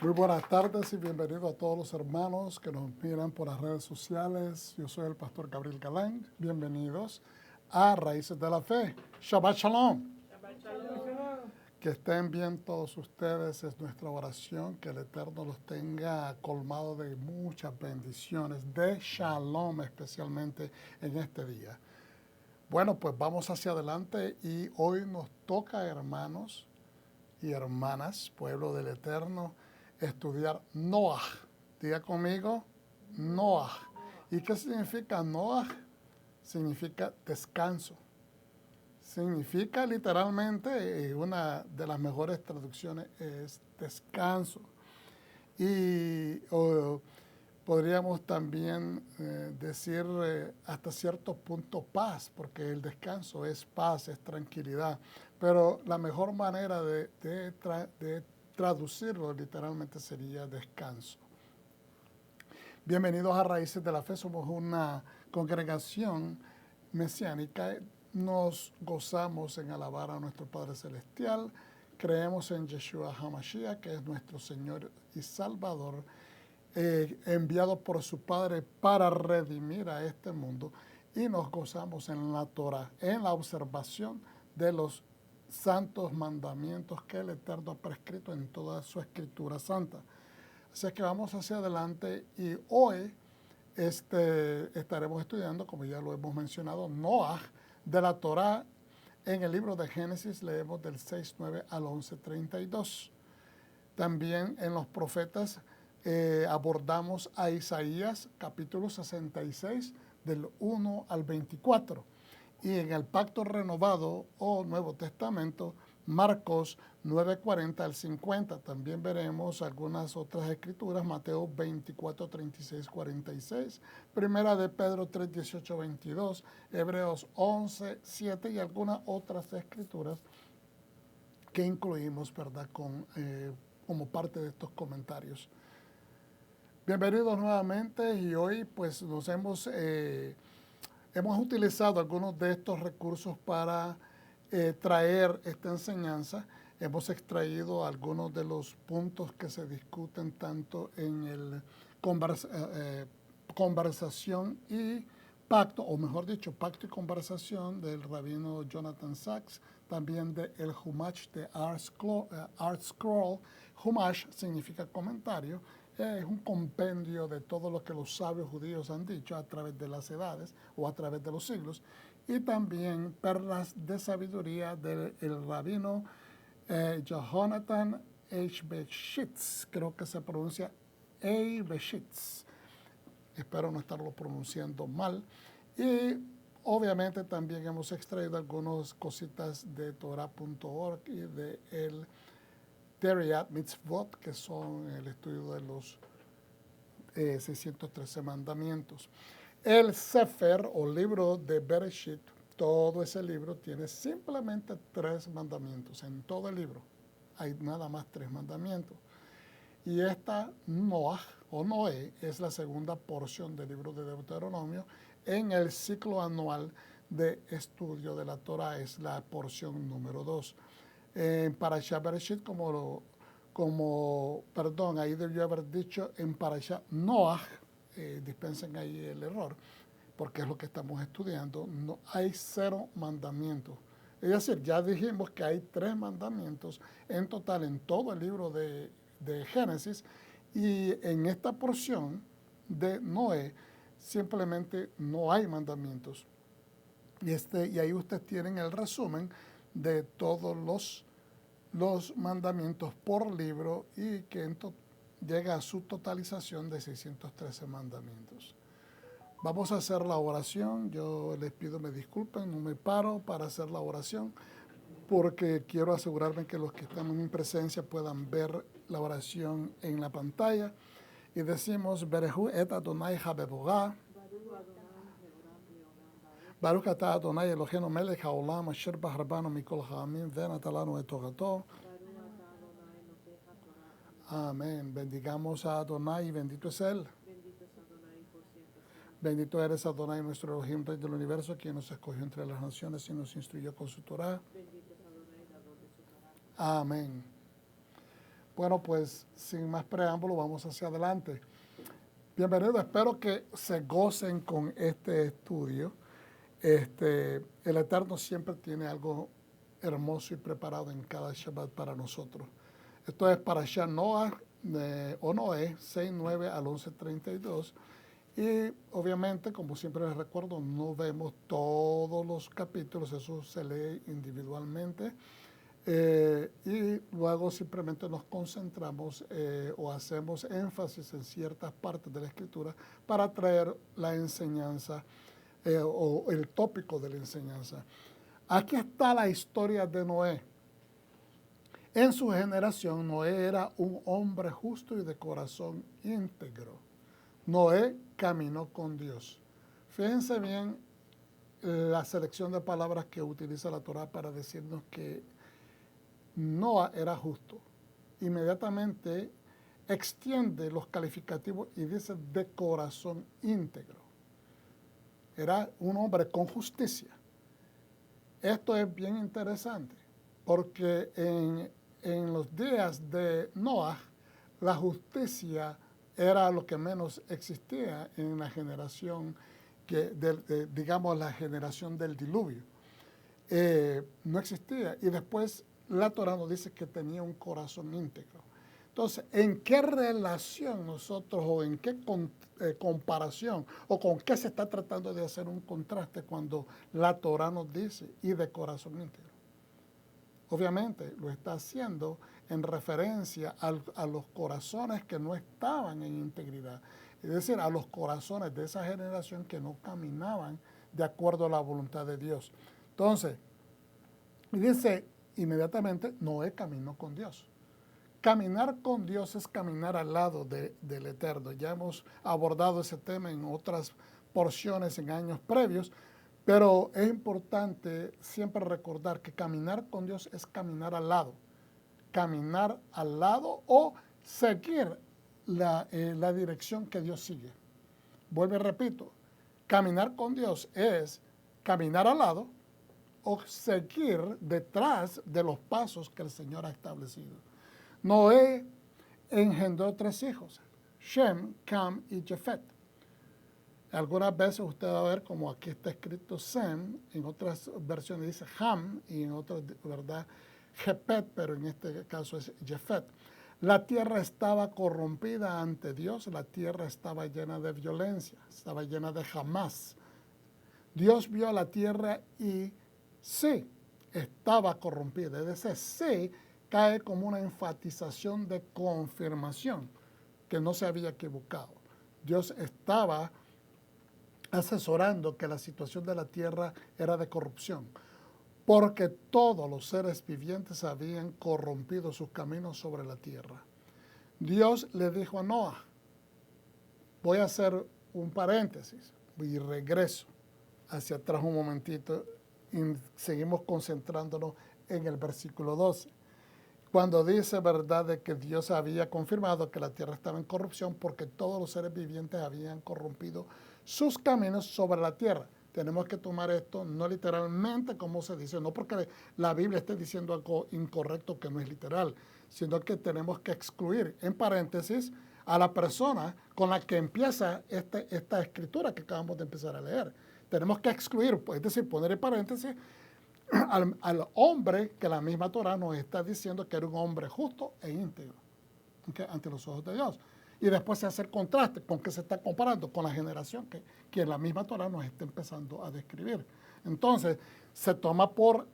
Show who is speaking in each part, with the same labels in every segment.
Speaker 1: Muy buenas tardes y bienvenidos a todos los hermanos que nos miran por las redes sociales. Yo soy el pastor Gabriel Galán. Bienvenidos a Raíces de la Fe. Shabbat Shalom.
Speaker 2: Shabbat Shalom.
Speaker 1: Que estén bien todos ustedes. Es nuestra oración que el Eterno los tenga colmados de muchas bendiciones, de Shalom especialmente en este día. Bueno, pues vamos hacia adelante y hoy nos toca, hermanos y hermanas, pueblo del Eterno, estudiar Noah. Diga conmigo, Noah. ¿Y qué significa Noah? Significa descanso. Significa literalmente, una de las mejores traducciones es descanso. Y podríamos también decir hasta cierto punto paz, porque el descanso es paz, es tranquilidad. Pero la mejor manera de traducirlo literalmente sería descanso. Bienvenidos a Raíces de la Fe. Somos una congregación mesiánica. Nos gozamos en alabar a nuestro Padre Celestial. Creemos en Yeshua HaMashiach, que es nuestro Señor y Salvador, enviado por su Padre para redimir a este mundo. Y nos gozamos en la Torah, en la observación de los santos mandamientos que el Eterno ha prescrito en toda su escritura santa. Así que vamos hacia adelante y hoy estaremos estudiando, como ya lo hemos mencionado, Noah de la Torah. En el libro de Génesis leemos del 6:9 al 11:32. También en los profetas abordamos a Isaías capítulo 66 del 1 al 24. Y en el Pacto Renovado o Nuevo Testamento, Marcos 9:40 al 50. También veremos algunas otras escrituras, Mateo 24, 36, 46, Primera de Pedro 3, 18, 22, Hebreos 11, 7 y algunas otras escrituras que incluimos, ¿verdad?, como parte de estos comentarios. Bienvenidos nuevamente y hoy pues nos hemos utilizado algunos de estos recursos para traer esta enseñanza. Hemos extraído algunos de los puntos que se discuten tanto en el conversación y pacto, o mejor dicho, pacto y conversación del rabino Jonathan Sacks, también del Humash de Art Scroll. Humash significa comentario. Es un compendio de todo lo que los sabios judíos han dicho a través de las edades o a través de los siglos. Y también perlas de sabiduría del rabino Jonathan Eybeschutz. Creo que se pronuncia Eybeschutz. Espero no estarlo pronunciando mal. Y obviamente también hemos extraído algunas cositas de Torah.org y de el Teriat Mitzvot, que son el estudio de los 613 mandamientos. El Sefer, o libro de Bereshit, todo ese libro tiene simplemente 3 mandamientos. En todo el libro hay nada más 3 mandamientos. Y esta Noah, o Noé, es la segunda porción del libro de Deuteronomio. En el ciclo anual de estudio de la Torah es la porción número 2. En Parashat Bereshit, ahí debió haber dicho en Parashat Noah, dispensen ahí el error, porque es lo que estamos estudiando. No, hay 0 mandamientos. Es decir, ya dijimos que hay 3 mandamientos en total en todo el libro de Génesis, y en esta porción de Noé simplemente no hay mandamientos. Y ahí ustedes tienen el resumen de todos los mandamientos por libro y que llega a su totalización de 613 mandamientos. Vamos a hacer la oración. Yo les pido me disculpen, no me paro para hacer la oración porque quiero asegurarme que los que están en mi presencia puedan ver la oración en la pantalla. Y decimos, Berehu et Adonai Habebogá, Baruch atah Adonai Eloheinu melech haolam asher b'harbanu mikol ha'amim ve'natan lanu et torato. Amén. Bendigamos a Adonai, bendito es Él. Bendito eres Adonai, nuestro Elohim, Rey del universo, quien nos escogió entre las naciones y nos instruyó con su Torah. Amén. Bueno, pues sin más preámbulo, vamos hacia adelante. Bienvenidos, espero que se gocen con este estudio. El Eterno siempre tiene algo hermoso y preparado en cada Shabbat para nosotros. Esto es para Noah o Noé, 6:9 al 11:32. Y obviamente, como siempre les recuerdo, no vemos todos los capítulos, eso se lee individualmente. Y luego simplemente nos concentramos o hacemos énfasis en ciertas partes de la escritura para traer la enseñanza o el tópico de la enseñanza. Aquí está la historia de Noé. En su generación, Noé era un hombre justo y de corazón íntegro. Noé caminó con Dios. Fíjense bien la selección de palabras que utiliza la Torá para decirnos que Noah era justo. Inmediatamente extiende los calificativos y dice de corazón íntegro. Era un hombre con justicia. Esto es bien interesante porque en los días de Noah la justicia era lo que menos existía en la generación, digamos la generación del diluvio. No existía. Y después la Torá nos dice que tenía un corazón íntegro. Entonces, ¿en qué relación nosotros o en qué comparación o con qué se está tratando de hacer un contraste cuando la Torá nos dice y de corazón íntegro? Obviamente lo está haciendo en referencia a los corazones que no estaban en integridad, es decir, a los corazones de esa generación que no caminaban de acuerdo a la voluntad de Dios. Entonces, dice inmediatamente, Noé caminó con Dios. Caminar con Dios es caminar al lado del Eterno. Ya hemos abordado ese tema en otras porciones en años previos, pero es importante siempre recordar que caminar con Dios es caminar al lado. Caminar al lado o seguir la dirección que Dios sigue. Vuelvo y repito, caminar con Dios es caminar al lado o seguir detrás de los pasos que el Señor ha establecido. Noé engendró 3 hijos, Shem, Cam y Jafet. Algunas veces usted va a ver como aquí está escrito Sem, en otras versiones dice Ham y en otras, ¿verdad? Jepet, pero en este caso es Jafet. La tierra estaba corrompida ante Dios, la tierra estaba llena de violencia, estaba llena de Hamás. Dios vio la tierra y sí, estaba corrompida. Ese sí cae como una enfatización de confirmación que no se había equivocado. Dios estaba asesorando que la situación de la tierra era de corrupción, porque todos los seres vivientes habían corrompido sus caminos sobre la tierra. Dios le dijo a Noah, voy a hacer un paréntesis y regreso hacia atrás un momentito y seguimos concentrándonos en el versículo 12. Cuando dice, verdad, de que Dios había confirmado que la tierra estaba en corrupción porque todos los seres vivientes habían corrompido sus caminos sobre la tierra. Tenemos que tomar esto no literalmente como se dice, no porque la Biblia esté diciendo algo incorrecto que no es literal, sino que tenemos que excluir, en paréntesis, a la persona con la que empieza esta escritura que acabamos de empezar a leer. Tenemos que excluir, es decir, poner en paréntesis al hombre que la misma Torá nos está diciendo que era un hombre justo e íntegro, ¿okay?, ante los ojos de Dios. Y después se hace el contraste con que se está comparando con la generación que la misma Torá nos está empezando a describir. Entonces, se toma por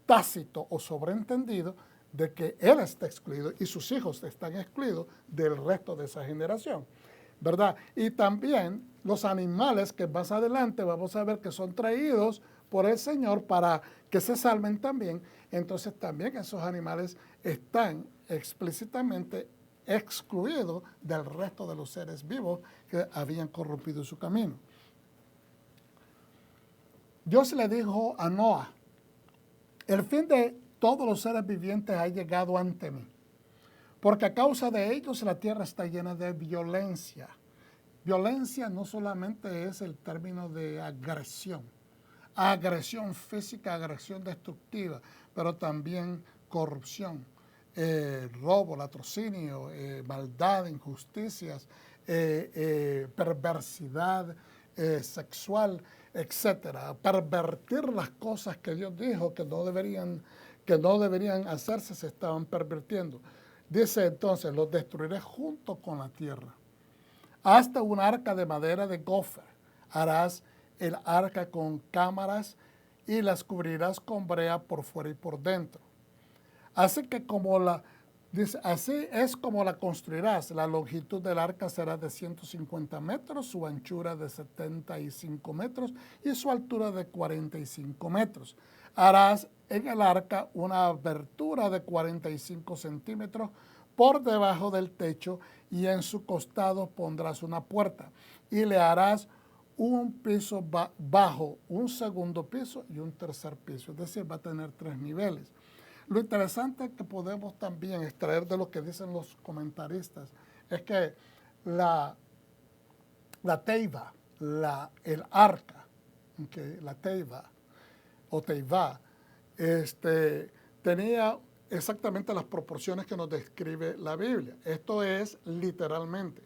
Speaker 1: tácito o sobreentendido de que él está excluido y sus hijos están excluidos del resto de esa generación, ¿verdad? Y también los animales que más adelante vamos a ver que son traídos por el Señor para que se salven también, entonces también esos animales están explícitamente excluidos del resto de los seres vivos que habían corrompido su camino. Dios le dijo a Noah, el fin de todos los seres vivientes ha llegado ante mí, porque a causa de ellos la tierra está llena de violencia. Violencia no solamente es el término de agresión física, agresión destructiva, pero también corrupción, robo, latrocinio, maldad, injusticias, perversidad sexual, etcétera. Pervertir las cosas que Dios dijo que no deberían hacerse, se estaban pervirtiendo. Dice entonces, los destruiré junto con la tierra. Hasta un arca de madera de gofer harás el arca con cámaras y las cubrirás con brea por fuera y por dentro. Así es como la construirás. La longitud del arca será de 150 metros, su anchura de 75 metros y su altura de 45 metros. Harás en el arca una abertura de 45 centímetros por debajo del techo y en su costado pondrás una puerta y le harás un piso bajo, un segundo piso y un tercer piso. Es decir, va a tener 3 niveles. Lo interesante que podemos también extraer de lo que dicen los comentaristas es que la teiva, el arca, la teiva o teivá, tenía exactamente las proporciones que nos describe la Biblia. Esto es literalmente.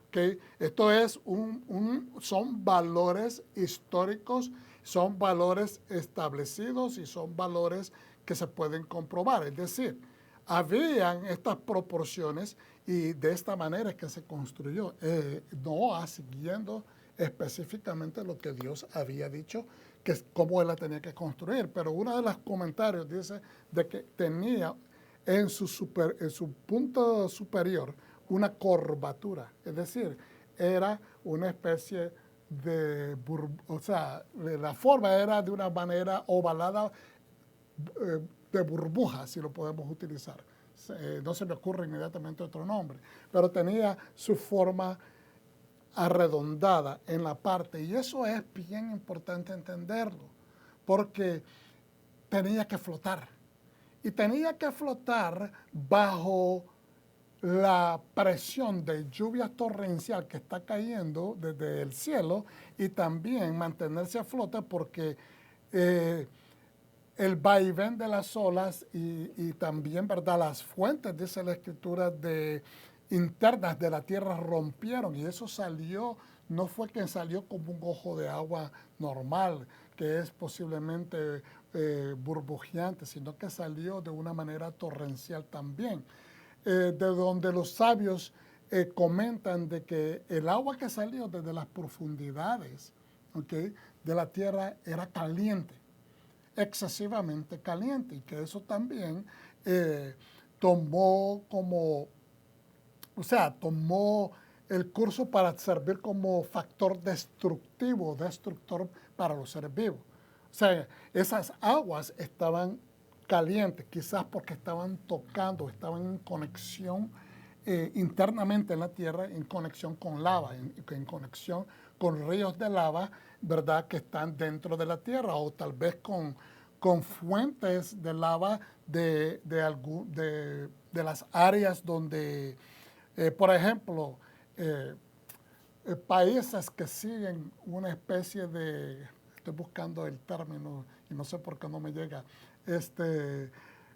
Speaker 1: ¿Okay? Esto es son valores históricos, son valores establecidos y son valores que se pueden comprobar. Es decir, habían estas proporciones y de esta manera es que se construyó. Noah siguiendo específicamente lo que Dios había dicho, que cómo él la tenía que construir. Pero uno de los comentarios dice de que tenía en su punto superior una curvatura, es decir, era una especie de, la forma era de una manera ovalada, de burbuja, si lo podemos utilizar. No se me ocurre inmediatamente otro nombre, pero tenía su forma arredondada en la parte, y eso es bien importante entenderlo, porque tenía que flotar, y tenía que flotar bajo la presión de lluvia torrencial que está cayendo desde el cielo y también mantenerse a flote porque el vaivén de las olas y también, ¿verdad?, las fuentes, dice la escritura, internas de la tierra rompieron y eso salió, no fue que salió como un ojo de agua normal, que es posiblemente burbujeante, sino que salió de una manera torrencial también. De donde los sabios comentan de que el agua que salió desde las profundidades, ¿okay?, de la tierra era caliente, excesivamente caliente, y que eso también tomó el curso para servir como factor destructor para los seres vivos. O sea, esas aguas estaban calientes, quizás porque estaban en conexión internamente en la tierra, en conexión con lava, en conexión con ríos de lava, ¿verdad?, que están dentro de la tierra, o tal vez con fuentes de lava de las áreas donde, por ejemplo, países que siguen una especie de, estoy buscando el término y no sé por qué no me llega,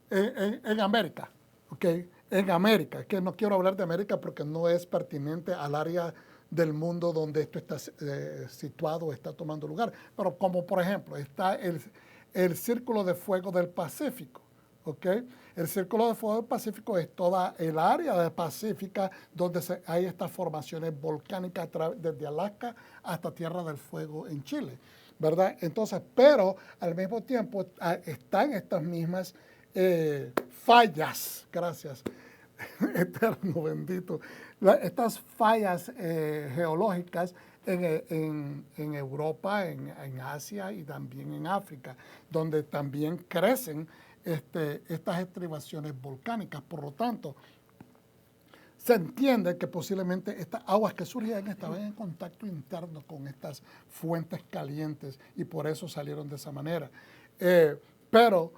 Speaker 1: en América, ¿ok? En América, que no quiero hablar de América porque no es pertinente al área del mundo donde esto está situado, está tomando lugar, pero como por ejemplo está el Círculo de Fuego del Pacífico, ¿ok? El Círculo de Fuego del Pacífico es toda el área del Pacífico donde hay estas formaciones volcánicas desde Alaska hasta Tierra del Fuego en Chile, ¿verdad? Entonces, pero al mismo tiempo están estas mismas fallas, gracias, eterno bendito, estas fallas geológicas en Europa, en Asia y también en África, donde también crecen estas estribaciones volcánicas. Por lo tanto, se entiende que posiblemente estas aguas que surgían estaban en contacto interno con estas fuentes calientes y por eso salieron de esa manera. Pero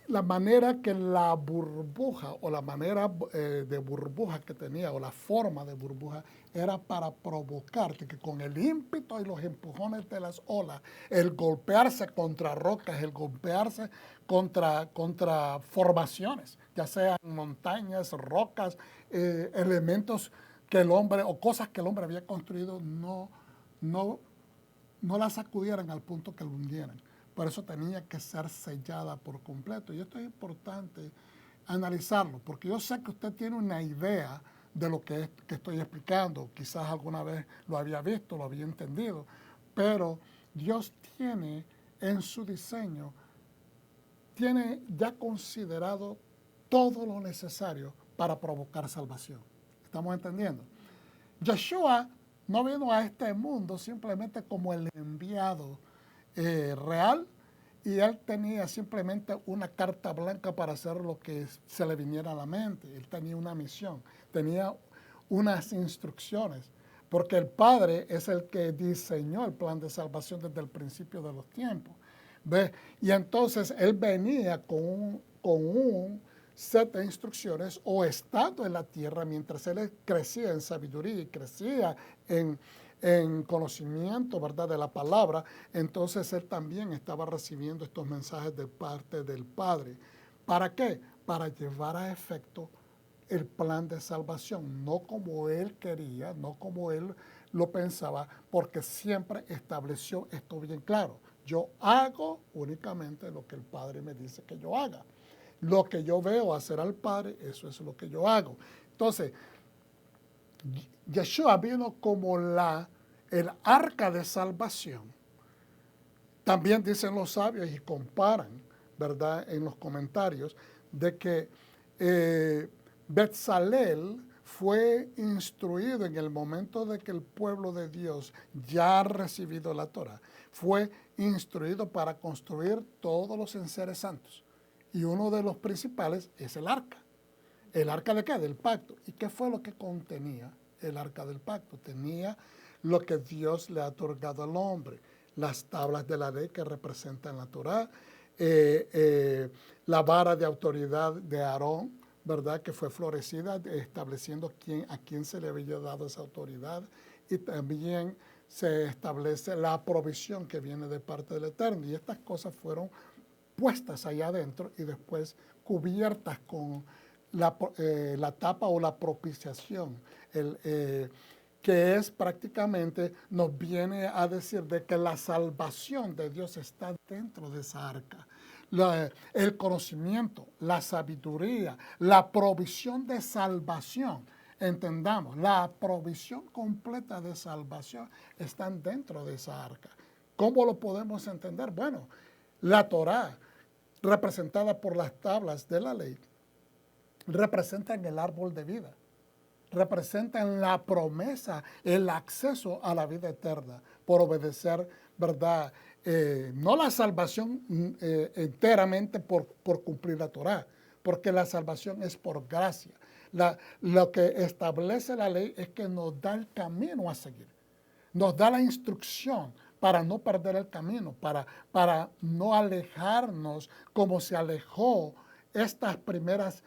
Speaker 1: la manera que la burbuja o la manera de burbuja que tenía o la forma de burbuja era para provocarte que con el ímpetu y los empujones de las olas, el golpearse contra rocas, el golpearse contra formaciones, ya sean montañas, rocas, elementos que el hombre o cosas que el hombre había construido no la sacudieran al punto que lo hundieran. Por eso tenía que ser sellada por completo. Y esto es importante analizarlo, porque yo sé que usted tiene una idea de lo que estoy explicando. Quizás alguna vez lo había visto, lo había entendido, pero Dios tiene en su diseño, tiene ya considerado todo lo necesario para provocar salvación. ¿Estamos entendiendo? Yeshua no vino a este mundo simplemente como el enviado real, y él tenía simplemente una carta blanca para hacer lo que se le viniera a la mente. Él tenía una misión, tenía unas instrucciones, porque el Padre es el que diseñó el plan de salvación desde el principio de los tiempos. ¿Ve? Y entonces él venía con un set de instrucciones, o estando en la tierra, mientras él crecía en sabiduría y crecía en conocimiento, ¿verdad?, de la palabra, entonces él también estaba recibiendo estos mensajes de parte del Padre. ¿Para qué? Para llevar a efecto el plan de salvación, no como él quería, no como él lo pensaba, porque siempre estableció esto bien claro. Yo hago únicamente lo que el Padre me dice que yo haga. Lo que yo veo hacer al Padre, eso es lo que yo hago. Entonces, Yeshua vino como el arca de salvación. También dicen los sabios y comparan, ¿verdad?, en los comentarios, de que Betzalel fue instruido en el momento de que el pueblo de Dios ya ha recibido la Torah. Fue instruido para construir todos los enseres santos. Y uno de los principales es el arca. ¿El arca de qué? Del pacto. ¿Y qué fue lo que contenía el arca del pacto? Tenía lo que Dios le ha otorgado al hombre. Las tablas de la ley que representan la Torah, la vara de autoridad de Aarón, ¿verdad?, que fue florecida, estableciendo a quién se le había dado esa autoridad, y también se establece la provisión que viene de parte del Eterno. Y estas cosas fueron puestas allá adentro y después cubiertas con la tapa o la propiciación, que es prácticamente, nos viene a decir de que la salvación de Dios está dentro de esa arca. El conocimiento, la sabiduría, la provisión de salvación, entendamos, la provisión completa de salvación están dentro de esa arca. ¿Cómo lo podemos entender? Bueno, la Torá, representada por las tablas de la ley, representan el árbol de vida, representan la promesa, el acceso a la vida eterna por obedecer, ¿verdad? No la salvación enteramente por cumplir la Torá, porque la salvación es por gracia. Lo que establece la ley es que nos da el camino a seguir, nos da la instrucción para no perder el camino, para no alejarnos como se alejó estas primeras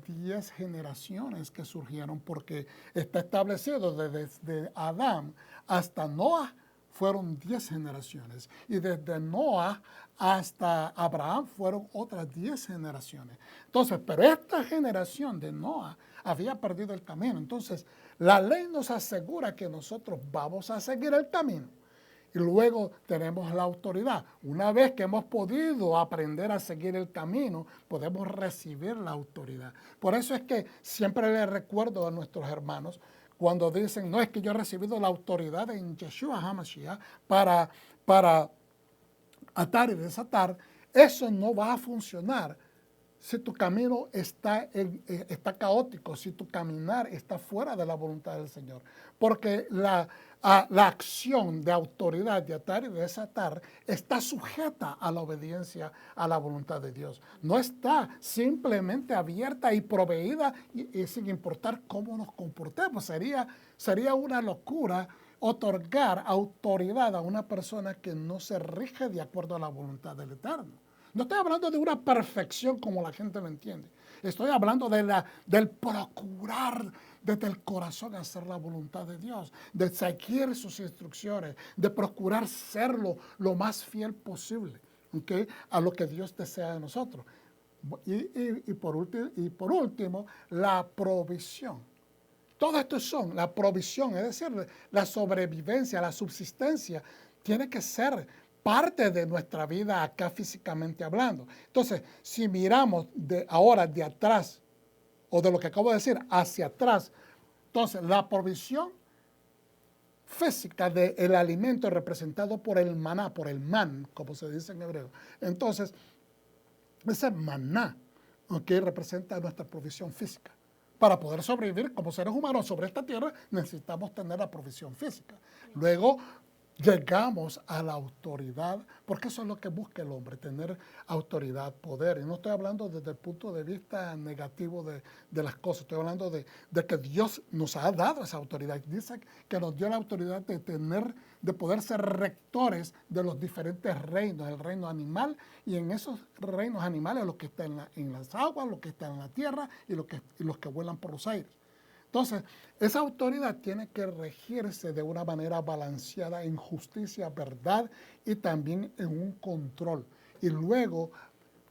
Speaker 1: 10 generaciones que surgieron, porque está establecido desde Adán hasta Noah fueron 10 generaciones, y desde Noah hasta Abraham fueron otras 10 generaciones. Entonces, pero esta generación de Noah había perdido el camino. Entonces, la ley nos asegura que nosotros vamos a seguir el camino. Y luego tenemos la autoridad. Una vez que hemos podido aprender a seguir el camino, podemos recibir la autoridad. Por eso es que siempre les recuerdo a nuestros hermanos cuando dicen, no, es que yo he recibido la autoridad en Yeshua HaMashiach para atar y desatar. Eso no va a funcionar si tu camino está caótico, si tu caminar está fuera de la voluntad del Señor. Porque la acción de autoridad de atar y desatar está sujeta a la obediencia a la voluntad de Dios. No está simplemente abierta y proveída y sin importar cómo nos comportemos. Sería una locura otorgar autoridad a una persona que no se rige de acuerdo a la voluntad del Eterno. No estoy hablando de una perfección como la gente lo entiende. Estoy hablando del procurar desde el corazón hacer la voluntad de Dios, de seguir sus instrucciones, de procurar serlo lo más fiel posible, ¿okay?, a lo que Dios desea de nosotros. Y por último, la provisión. Todo esto son la provisión, es decir, la sobrevivencia, la subsistencia, tiene que ser parte de nuestra vida acá físicamente hablando. Entonces, si miramos ahora de atrás, o de lo que acabo de decir, hacia atrás, entonces la provisión física del alimento representado por el maná, por el man, como se dice en hebreo. Entonces, ese maná, ¿okay?, representa nuestra provisión física. Para poder sobrevivir como seres humanos sobre esta tierra, necesitamos tener la provisión física. Luego llegamos a la autoridad, porque eso es lo que busca el hombre, tener autoridad, poder. Y no estoy hablando desde el punto de vista negativo de las cosas, estoy hablando de que Dios nos ha dado esa autoridad. Dice que nos dio la autoridad de poder ser rectores de los diferentes reinos, el reino animal, y en esos reinos animales, lo que está en las aguas, lo que está en la tierra y los que vuelan por los aires. Entonces, esa autoridad tiene que regirse de una manera balanceada en justicia, verdad y también en un control. Y luego,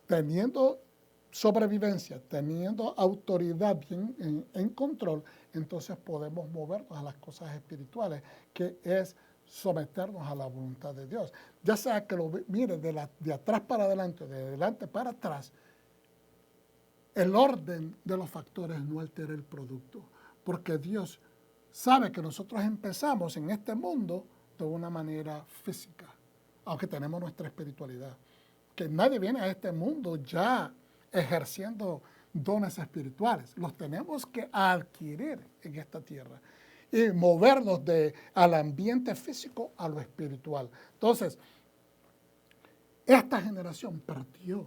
Speaker 1: teniendo sobrevivencia, teniendo autoridad bien en control, entonces podemos movernos a las cosas espirituales, que es someternos a la voluntad de Dios. Ya sea que lo mire de atrás para adelante, de adelante para atrás, el orden de los factores no altera el producto, porque Dios sabe que nosotros empezamos en este mundo de una manera física, aunque tenemos nuestra espiritualidad. Que nadie viene a este mundo ya ejerciendo dones espirituales. Los tenemos que adquirir en esta tierra y movernos al ambiente físico a lo espiritual. Entonces, esta generación perdió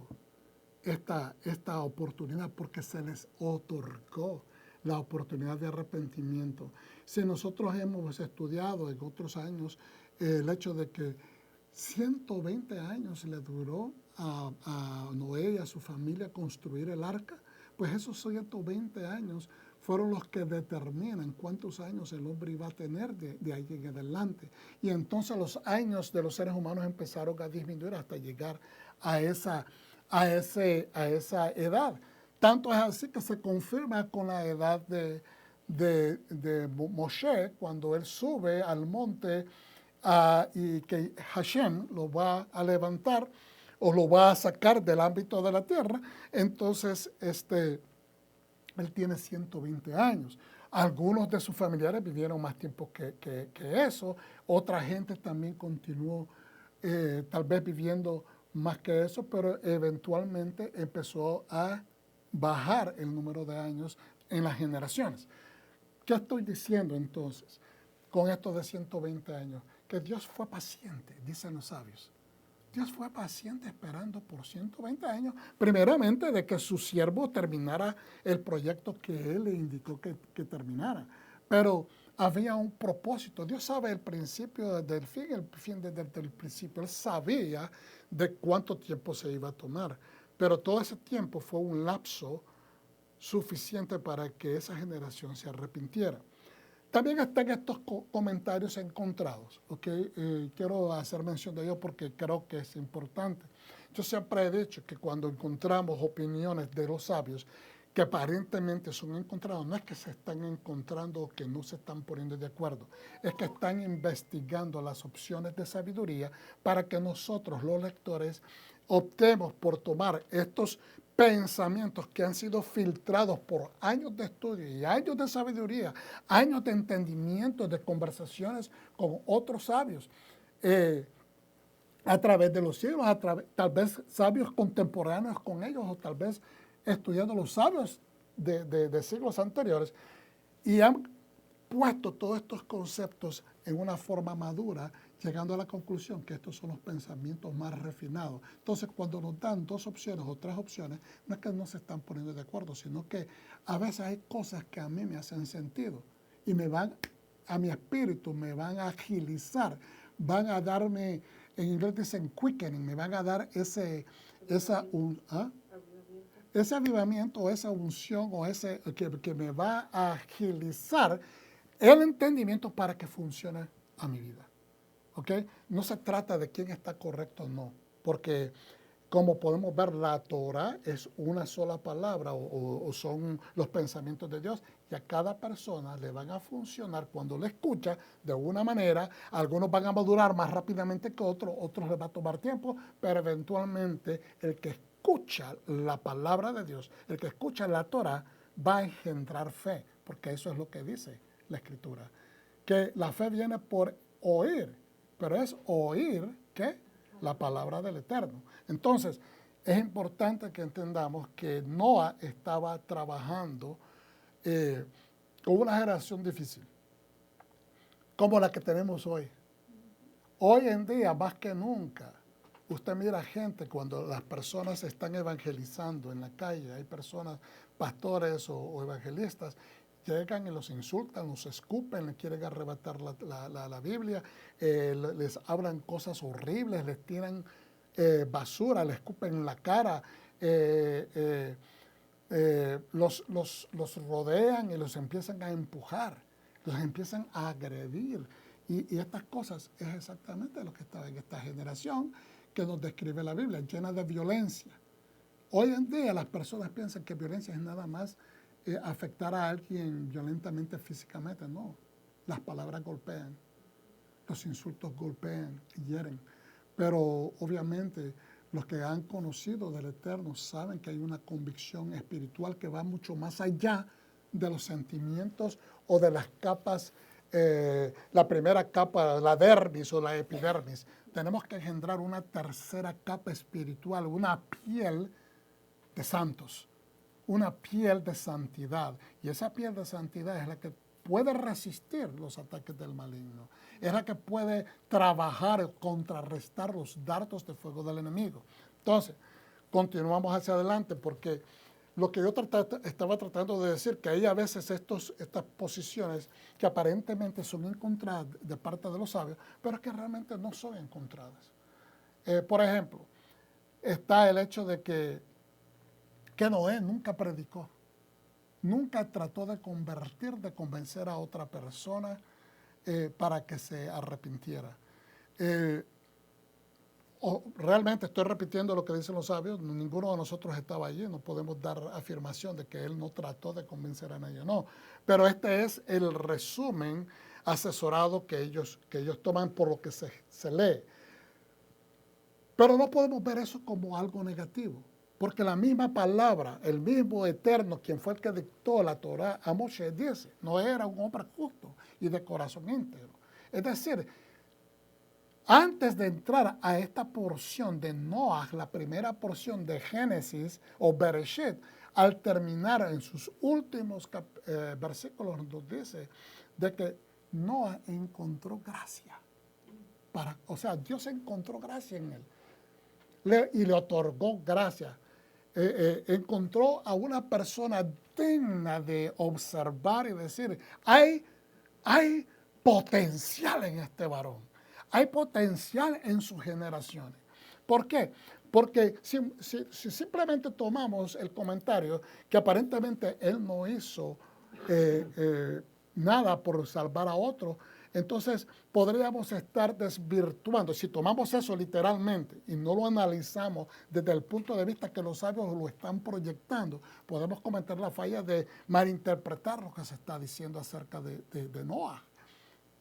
Speaker 1: esta oportunidad porque se les otorgó la oportunidad de arrepentimiento. Si nosotros hemos estudiado en otros años el hecho de que 120 años le duró a Noé y a su familia construir el arca, pues esos 120 años fueron los que determinan cuántos años el hombre iba a tener de ahí en adelante. Y entonces los años de los seres humanos empezaron a disminuir hasta llegar a esa edad. Tanto es así que se confirma con la edad de Moshe, cuando él sube al monte y que Hashem lo va a levantar o lo va a sacar del ámbito de la tierra. Entonces él tiene 120 años. Algunos de sus familiares vivieron más tiempo que eso. Otra gente también continuó tal vez viviendo más que eso, pero eventualmente empezó a bajar el número de años en las generaciones. ¿Qué estoy diciendo entonces con esto de 120 años? Que Dios fue paciente, dicen los sabios. Dios fue paciente esperando por 120 años, primeramente de que su siervo terminara el proyecto que él le indicó que terminara. Pero había un propósito. Dios sabe el principio desde el fin desde el principio. Él sabía de cuánto tiempo se iba a tomar. Pero todo ese tiempo fue un lapso suficiente para que esa generación se arrepintiera. También están estos comentarios encontrados, ¿okay? Quiero hacer mención de ellos porque creo que es importante. Yo siempre he dicho que cuando encontramos opiniones de los sabios que aparentemente son encontrados, no es que se están encontrando o que no se están poniendo de acuerdo, es que están investigando las opciones de sabiduría para que nosotros, los lectores, optemos por tomar estos pensamientos que han sido filtrados por años de estudio y años de sabiduría, años de entendimiento, de conversaciones con otros sabios, a través de los siglos, tal vez sabios contemporáneos con ellos, o tal vez estudiando los sabios de siglos anteriores, y han puesto todos estos conceptos en una forma madura, llegando a la conclusión que estos son los pensamientos más refinados. Entonces, cuando nos dan dos opciones o tres opciones, no es que no se están poniendo de acuerdo, sino que a veces hay cosas que a mí me hacen sentido y a mi espíritu me van a agilizar, van a darme en inglés dicen quickening, me van a dar ese avivamiento, esa unción o ese que me va a agilizar el entendimiento para que funcione a mi vida. ¿Ok? No se trata de quién está correcto o no, porque como podemos ver, la Torah es una sola palabra o son los pensamientos de Dios y a cada persona le van a funcionar cuando le escucha de una manera. Algunos van a madurar más rápidamente que otros les va a tomar tiempo, pero eventualmente el que escucha la palabra de Dios, el que escucha la Torah, va a engendrar fe, porque eso es lo que dice la Escritura, que la fe viene por oír, pero es oír, ¿qué? La palabra del Eterno. Entonces, es importante que entendamos que Noah estaba trabajando con una generación difícil, como la que tenemos hoy. Hoy en día, más que nunca, usted mira gente cuando las personas están evangelizando en la calle, hay personas, pastores o evangelistas, llegan y los insultan, los escupen, les quieren arrebatar la Biblia, les hablan cosas horribles, les tiran basura, les escupen en la cara, los rodean y los empiezan a empujar, los empiezan a agredir. Y estas cosas es exactamente lo que estaba en esta generación que nos describe la Biblia, llena de violencia. Hoy en día las personas piensan que violencia es nada más afectar a alguien violentamente físicamente. No, las palabras golpean, los insultos golpean y hieren. Pero obviamente los que han conocido del Eterno saben que hay una convicción espiritual que va mucho más allá de los sentimientos o de las capas, la primera capa, la dermis o la epidermis. Tenemos que engendrar una tercera capa espiritual, una piel de santos, una piel de santidad. Y esa piel de santidad es la que puede resistir los ataques del maligno. Es la que puede trabajar o contrarrestar los dardos de fuego del enemigo. Entonces, continuamos hacia adelante porque lo que yo estaba tratando de decir, que hay a veces estas posiciones que aparentemente son encontradas de parte de los sabios, pero que realmente no son encontradas. Por ejemplo, está el hecho de que Noé nunca predicó, nunca trató de convencer a otra persona para que se arrepintiera. Realmente estoy repitiendo lo que dicen los sabios, ninguno de nosotros estaba allí, no podemos dar afirmación de que él no trató de convencer a nadie, no. Pero este es el resumen asesorado que ellos toman por lo que se lee. Pero no podemos ver eso como algo negativo, porque la misma palabra, el mismo Eterno, quien fue el que dictó la Torah a Moshe, dice, no era un hombre justo y de corazón íntegro. Es decir, antes de entrar a esta porción de Noah, la primera porción de Génesis o Bereshit, al terminar en sus últimos versículos nos dice de que Noah encontró gracia. O sea, Dios encontró gracia en él y le otorgó gracia. Encontró a una persona digna de observar y decir, hay potencial en este varón. Hay potencial en sus generaciones. ¿Por qué? Porque si simplemente tomamos el comentario que aparentemente él no hizo nada por salvar a otro, entonces podríamos estar desvirtuando. Si tomamos eso literalmente y no lo analizamos desde el punto de vista que los sabios lo están proyectando, podemos cometer la falla de malinterpretar lo que se está diciendo acerca de Noah.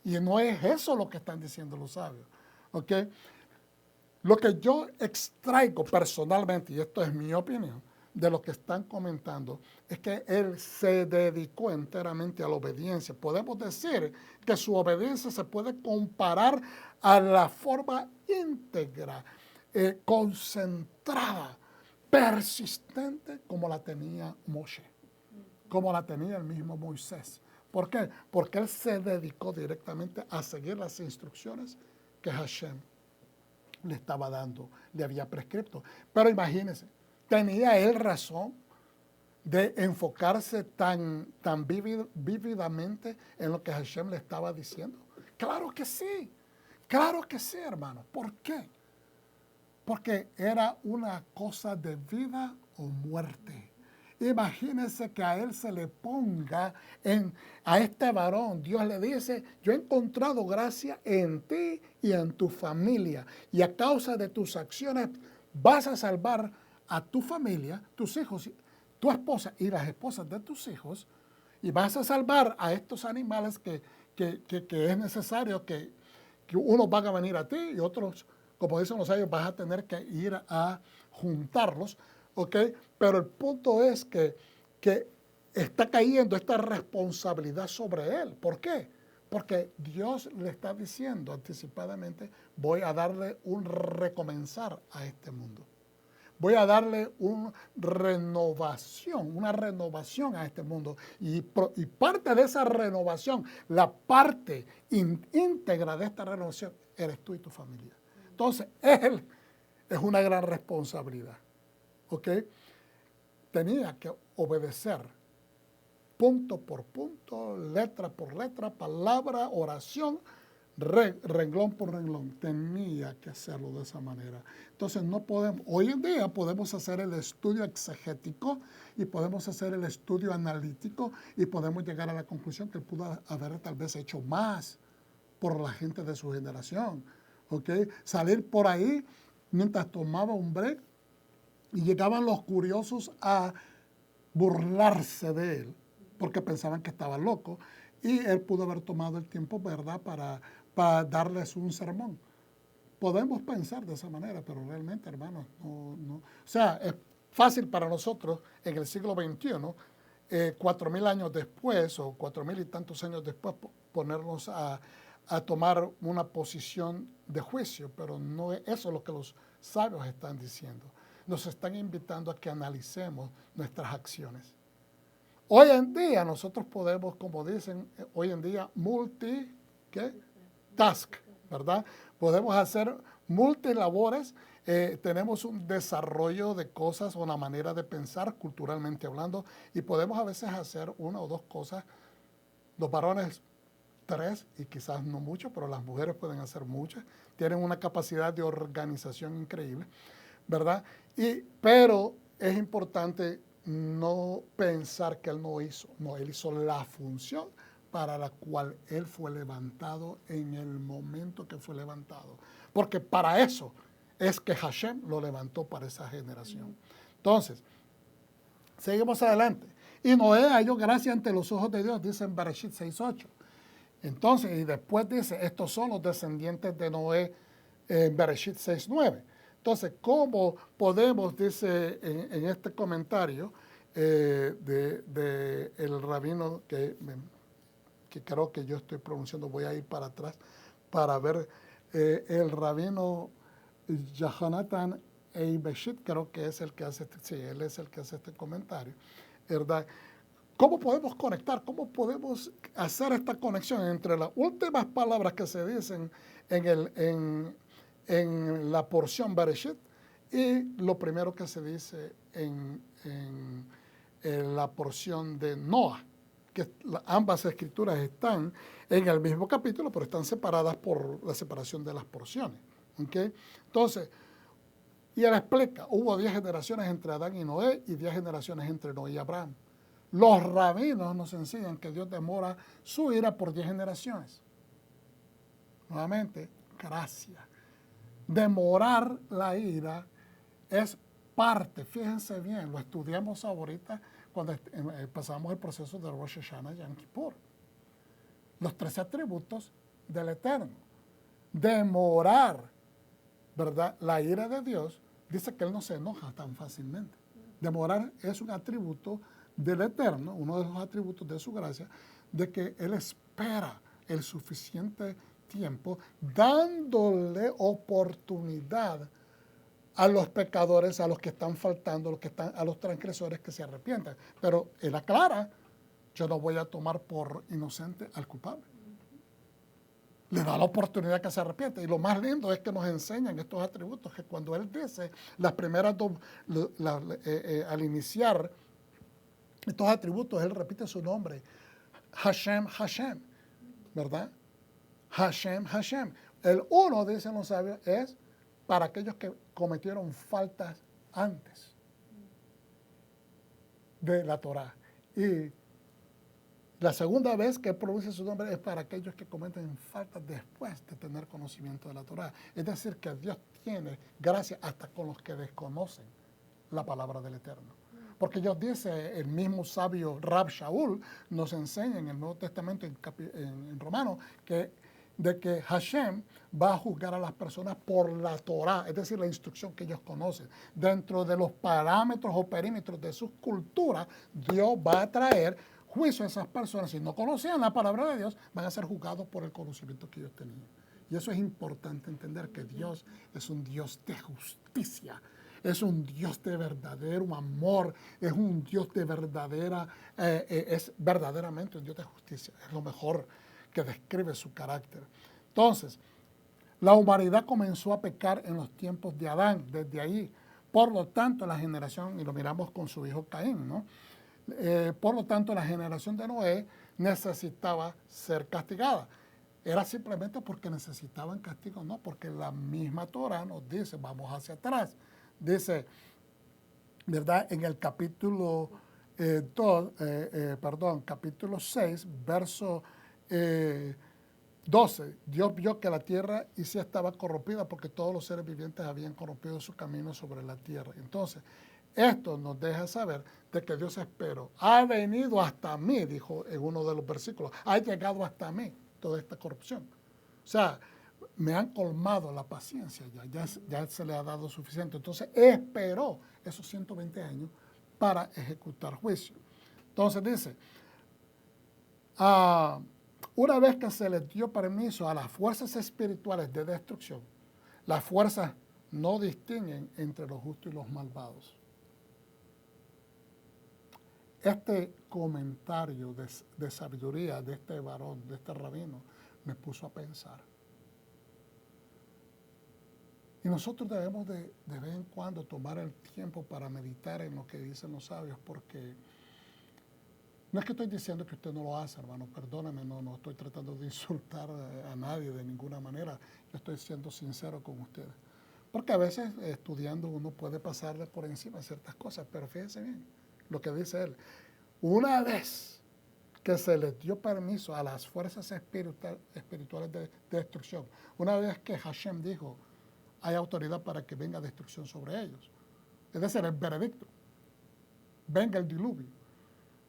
Speaker 1: Y no es eso lo que están diciendo los sabios. ¿Ok? Lo que yo extraigo personalmente, y esto es mi opinión, de lo que están comentando, es que él se dedicó enteramente a la obediencia. Podemos decir que su obediencia se puede comparar a la forma íntegra, concentrada, persistente como la tenía Moshe, como la tenía el mismo Moisés. ¿Por qué? Porque él se dedicó directamente a seguir las instrucciones que Hashem le estaba dando, le había prescrito. Pero imagínense, ¿tenía él razón de enfocarse tan vívidamente en lo que Hashem le estaba diciendo? Claro que sí. Claro que sí, hermano. ¿Por qué? Porque era una cosa de vida o muerte. Imagínense que a él se le ponga a este varón, Dios le dice, yo he encontrado gracia en ti y en tu familia, y a causa de tus acciones vas a salvar a tu familia, tus hijos, tu esposa y las esposas de tus hijos, y vas a salvar a estos animales que es necesario que unos van a venir a ti y otros, como dicen los sabios, vas a tener que ir a juntarlos, ¿ok? Pero el punto es que está cayendo esta responsabilidad sobre él. ¿Por qué? Porque Dios le está diciendo anticipadamente, voy a darle un recomenzar a este mundo. Voy a darle una renovación a este mundo. Y parte de esa renovación, la parte íntegra de esta renovación, eres tú y tu familia. Entonces, él es una gran responsabilidad. ¿Ok? Tenía que obedecer punto por punto, letra por letra, palabra, oración, renglón por renglón. Tenía que hacerlo de esa manera. Entonces no podemos, hoy en día podemos hacer el estudio exegético y podemos hacer el estudio analítico y podemos llegar a la conclusión que él pudo haber tal vez hecho más por la gente de su generación. ¿Ok? Salir por ahí mientras tomaba un break y llegaban los curiosos a burlarse de él porque pensaban que estaba loco y él pudo haber tomado el tiempo, ¿verdad?, para darles un sermón. Podemos pensar de esa manera, pero realmente, hermanos, no. O sea, es fácil para nosotros en el siglo XXI, 4,000 años después o 4,000 y tantos años después, ponernos a tomar una posición de juicio, pero no es eso lo que los sabios están diciendo. Nos están invitando a que analicemos nuestras acciones. Hoy en día nosotros podemos, como dicen, hoy en día task, ¿verdad? Podemos hacer multilabores, tenemos un desarrollo de cosas, una manera de pensar culturalmente hablando, y podemos a veces hacer una o dos cosas, los varones 3 y quizás no mucho, pero las mujeres pueden hacer muchas, tienen una capacidad de organización increíble, ¿verdad? Pero es importante no pensar que él no hizo, no, él hizo la función para la cual él fue levantado en el momento que fue levantado. Porque para eso es que Hashem lo levantó para esa generación. Entonces, seguimos adelante. Y Noé halló gracia ante los ojos de Dios, dice en Bereshit 6:8. Entonces, y después dice, estos son los descendientes de Noé en Bereshit 6:9. Entonces, ¿cómo podemos, dice en este comentario de el rabino que creo que yo estoy pronunciando, voy a ir para atrás para ver el rabino Yohanan Eibeshit, creo que es el que hace él es el que hace este comentario, ¿verdad? ¿Cómo podemos conectar? ¿Cómo podemos hacer esta conexión entre las últimas palabras que se dicen en la porción Bereshit y lo primero que se dice en la porción de Noah? Que ambas escrituras están en el mismo capítulo, pero están separadas por la separación de las porciones. ¿Okay? Entonces, y él explica, hubo 10 generaciones entre Adán y Noé y 10 generaciones entre Noé y Abraham. Los rabinos nos enseñan que Dios demora su ira por 10 generaciones. Nuevamente, gracia. Demorar la ira es parte, fíjense bien, lo estudiamos ahorita cuando pasamos el proceso de Rosh Hashanah y Yom Kippur. Los 13 atributos del Eterno. Demorar, ¿verdad?, la ira de Dios, dice que Él no se enoja tan fácilmente. Demorar es un atributo del Eterno, uno de los atributos de su gracia, de que Él espera el suficiente tiempo, dándole oportunidad a los pecadores, a los que están faltando, a los transgresores que se arrepientan. Pero Él aclara, yo no voy a tomar por inocente al culpable. Le da la oportunidad que se arrepiente. Y lo más lindo es que nos enseñan estos atributos, que cuando Él dice las primeras dos, al iniciar estos atributos, Él repite su nombre, Hashem, Hashem, ¿verdad? Hashem, Hashem. El 1, dicen los sabios, es para aquellos que cometieron faltas antes de la Torá. Y la segunda vez que pronuncia su nombre es para aquellos que cometen faltas después de tener conocimiento de la Torá. Es decir, que Dios tiene gracia hasta con los que desconocen la palabra del Eterno. Porque Dios dice, el mismo sabio Rab Shaul nos enseña en el Nuevo Testamento, en Romanos, de que Hashem va a juzgar a las personas por la Torá, es decir, la instrucción que ellos conocen. Dentro de los parámetros o perímetros de sus culturas, Dios va a traer juicio a esas personas. Si no conocían la palabra de Dios, van a ser juzgados por el conocimiento que ellos tenían. Y eso es importante entender, que Dios es un Dios de justicia, es un Dios de verdadero amor, es un Dios de es verdaderamente un Dios de justicia. Es lo mejor que describe su carácter. Entonces, la humanidad comenzó a pecar en los tiempos de Adán, desde ahí. Por lo tanto, la generación, y lo miramos con su hijo Caín, ¿no? Por lo tanto, la generación de Noé necesitaba ser castigada. Era simplemente porque necesitaban castigo, no, porque la misma Torah nos dice, vamos hacia atrás, dice, ¿verdad? En el capítulo capítulo 6, verso 12, Dios vio que la tierra y sí estaba corrompida porque todos los seres vivientes habían corrompido su camino sobre la tierra. Entonces, esto nos deja saber de que Dios esperó. Ha venido hasta mí, dijo en uno de los versículos, ha llegado hasta mí toda esta corrupción. O sea, me han colmado la paciencia, ya se le ha dado suficiente. Entonces, esperó esos 120 años para ejecutar juicio. Entonces dice, una vez que se les dio permiso a las fuerzas espirituales de destrucción, las fuerzas no distinguen entre los justos y los malvados. Este comentario de sabiduría de este varón, de este rabino, me puso a pensar. Y nosotros debemos de vez en cuando tomar el tiempo para meditar en lo que dicen los sabios, porque no es que estoy diciendo que usted no lo hace, hermano, perdóneme, no estoy tratando de insultar a nadie de ninguna manera, yo estoy siendo sincero con ustedes. Porque a veces estudiando uno puede pasarle por encima ciertas cosas, pero fíjense bien lo que dice él. Una vez que se les dio permiso a las fuerzas espirituales de destrucción, una vez que Hashem dijo, hay autoridad para que venga destrucción sobre ellos. Es decir, el veredicto. Venga el diluvio.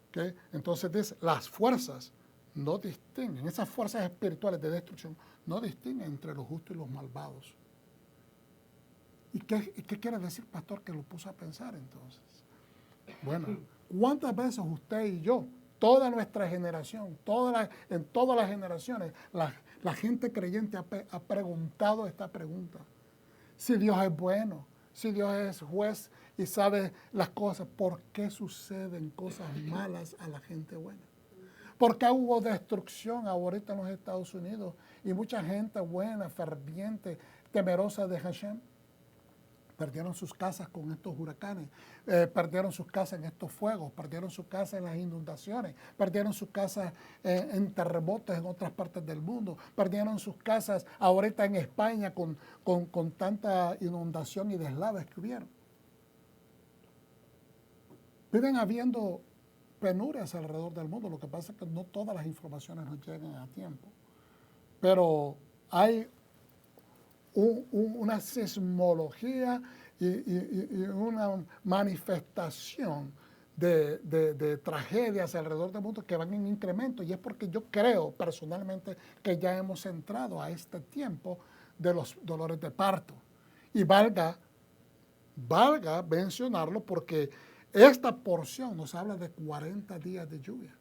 Speaker 1: ¿Okay? Entonces dice, las fuerzas no distinguen, esas fuerzas espirituales de destrucción no distinguen entre los justos y los malvados. ¿Y qué quiere decir, pastor, que lo puso a pensar entonces? Bueno, ¿cuántas veces usted y yo, toda nuestra generación, en todas las generaciones, la gente creyente ha preguntado esta pregunta? Si Dios es bueno, si Dios es juez y sabe las cosas, ¿por qué suceden cosas malas a la gente buena? ¿Por qué hubo destrucción ahorita en los Estados Unidos y mucha gente buena, ferviente, temerosa de Hashem? Perdieron sus casas con estos huracanes, perdieron sus casas en estos fuegos, perdieron sus casas en las inundaciones, perdieron sus casas en terremotos en otras partes del mundo, perdieron sus casas ahorita en España con tanta inundación y deslaves que hubieron. Viven habiendo penurias alrededor del mundo, lo que pasa es que no todas las informaciones nos llegan a tiempo, pero hay una sismología y una manifestación de tragedias alrededor del mundo que van en incremento, y es porque yo creo personalmente que ya hemos entrado a este tiempo de los dolores de parto. Y valga mencionarlo porque esta porción nos habla de 40 días de lluvia.